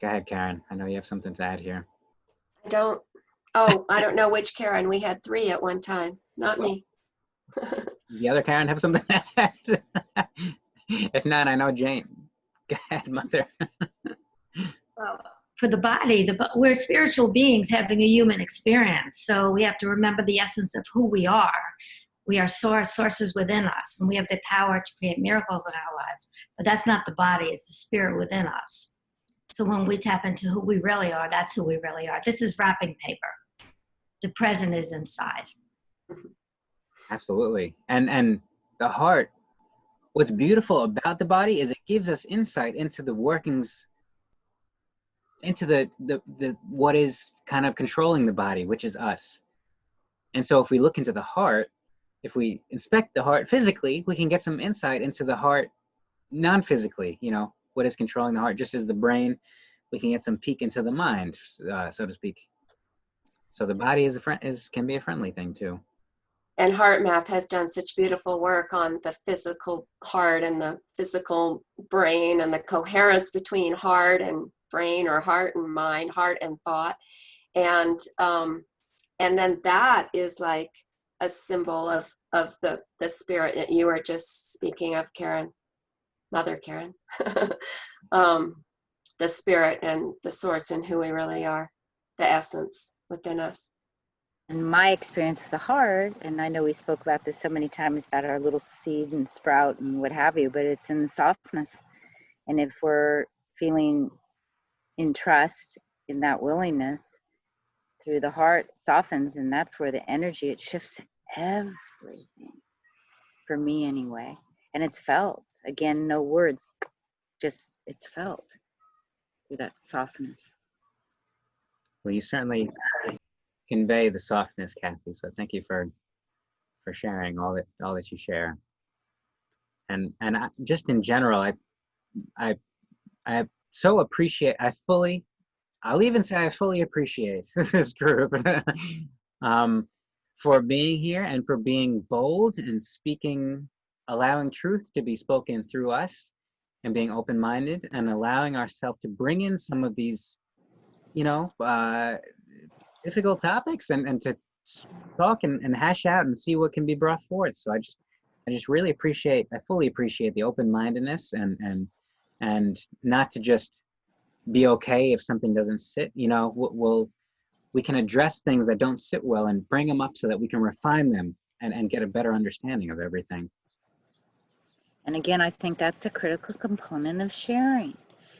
Go ahead, Karen. I know you have something to add here. I don't know which Karen. We had 3 at one time, not me. The other Karen have something to add? If not, I know Jane. Go ahead, Mother. Well, for the body, we're spiritual beings having a human experience. So we have to remember the essence of who we are. We are sources within us, and we have the power to create miracles in our lives. But that's not the body, it's the spirit within us. So when we tap into who we really are, that's who we really are. This is wrapping paper. The present is inside. Absolutely. And the heart, what's beautiful about the body is it gives us insight into the workings, into the what is kind of controlling the body, which is us. And so if we look into the heart, if we inspect the heart physically, we can get some insight into the heart non-physically, you know, what is controlling the heart. Just as the brain, we can get some peek into the mind, so to speak. So the body can be a friendly thing too. And Heart Math has done such beautiful work on the physical heart and the physical brain and the coherence between heart and brain, or heart and mind, heart and thought. And then that is like a symbol of the spirit that you were just speaking of, Karen, Mother Karen. The spirit and the source and who we really are, the essence within us. And my experience with the heart, and I know we spoke about this so many times about our little seed and sprout and what have you, but it's in the softness. And if we're feeling in trust, in that willingness, through the heart softens, and that's where the energy, it shifts everything, for me anyway. And it's felt. Again, no words, just it's felt through that softness. Well, you certainly convey the softness, Kathy. So thank you for sharing all that you share. And just in general, I so appreciate. I'll even say I fully appreciate this group for being here and for being bold and speaking, allowing truth to be spoken through us, and being open-minded and allowing ourselves to bring in some of these, difficult topics and to talk and hash out and see what can be brought forth. So I just really appreciate, I fully appreciate the open-mindedness and not to just be okay if something doesn't sit. We can address things that don't sit well and bring them up so that we can refine them and get a better understanding of everything. And again, I think that's a critical component of sharing,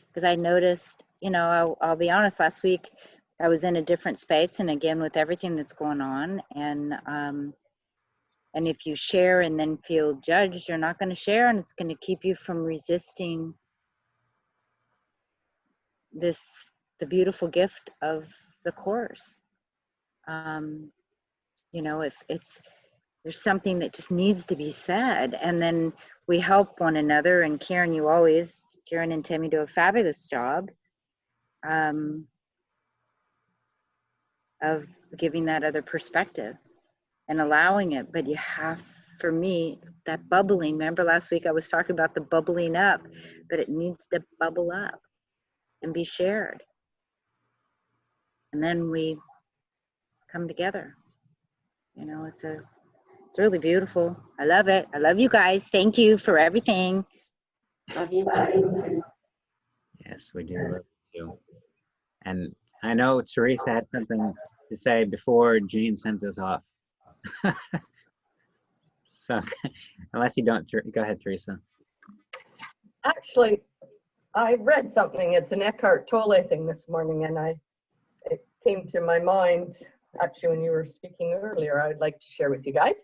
because I noticed, I'll be honest, last week I was in a different space, and again, with everything that's going on, and if you share and then feel judged, you're not going to share, and it's going to keep you from resisting the beautiful gift of the course. If there's something that just needs to be said, and then we help one another. And Karen and Timmy do a fabulous job of giving that other perspective and allowing it. But you have, for me, that bubbling. Remember last week I was talking about the bubbling up, but it needs to bubble up and be shared. And then we come together. It's really beautiful. I love it. I love you guys. Thank you for everything. Love you too. Yes, we do love you too. And I know Teresa had something to say before Jean sends us off. So unless you don't, go ahead, Teresa. Actually, I read something. It's an Eckhart Tolle thing this morning, and it came to my mind actually when you were speaking earlier. I'd like to share with you guys.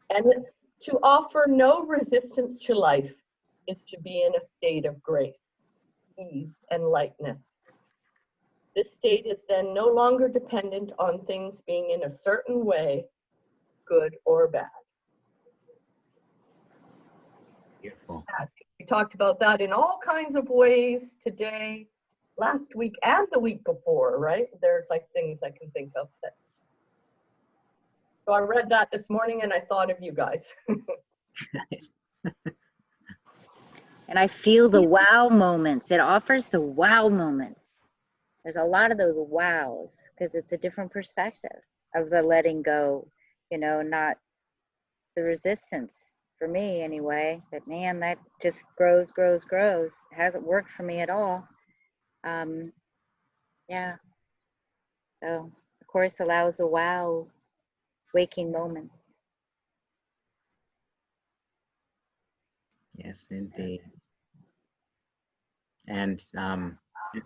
And to offer no resistance to life is to be in a state of grace, ease, and lightness. This state is then no longer dependent on things being in a certain way, good or bad. Beautiful. We talked about that in all kinds of ways today, last week, and the week before, right? There's like things I can think of that. So I read that this morning and I thought of you guys. And I feel the wow moments. It offers the wow moments. There's a lot of those wows because it's a different perspective of the letting go, not the resistance for me anyway. But man, that just grows. It hasn't worked for me at all. Yeah. So the course allows the wow waking moments. Yes, indeed. And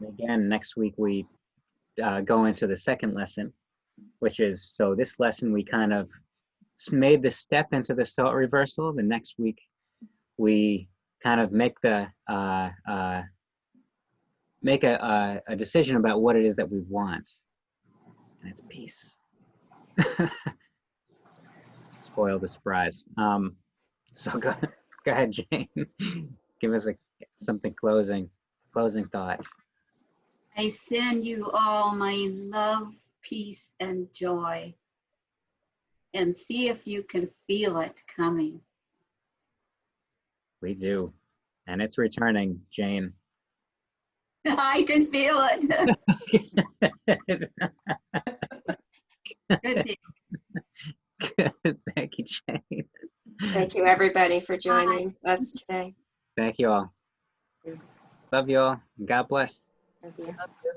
again, next week we go into the second lesson, which is, so this lesson we kind of made the step into the thought reversal. The next week we kind of make a decision about what it is that we want, and it's peace. Spoil the surprise. So go ahead, Jane. Give us something closing thought. I send you all my love, peace, and joy. And see if you can feel it coming. We do. And it's returning, Jane. I can feel it. Good day. Good. Thank you, Jane. Thank you, everybody, for joining us today. Thank you all. Love you all. God bless. Love you. Love you.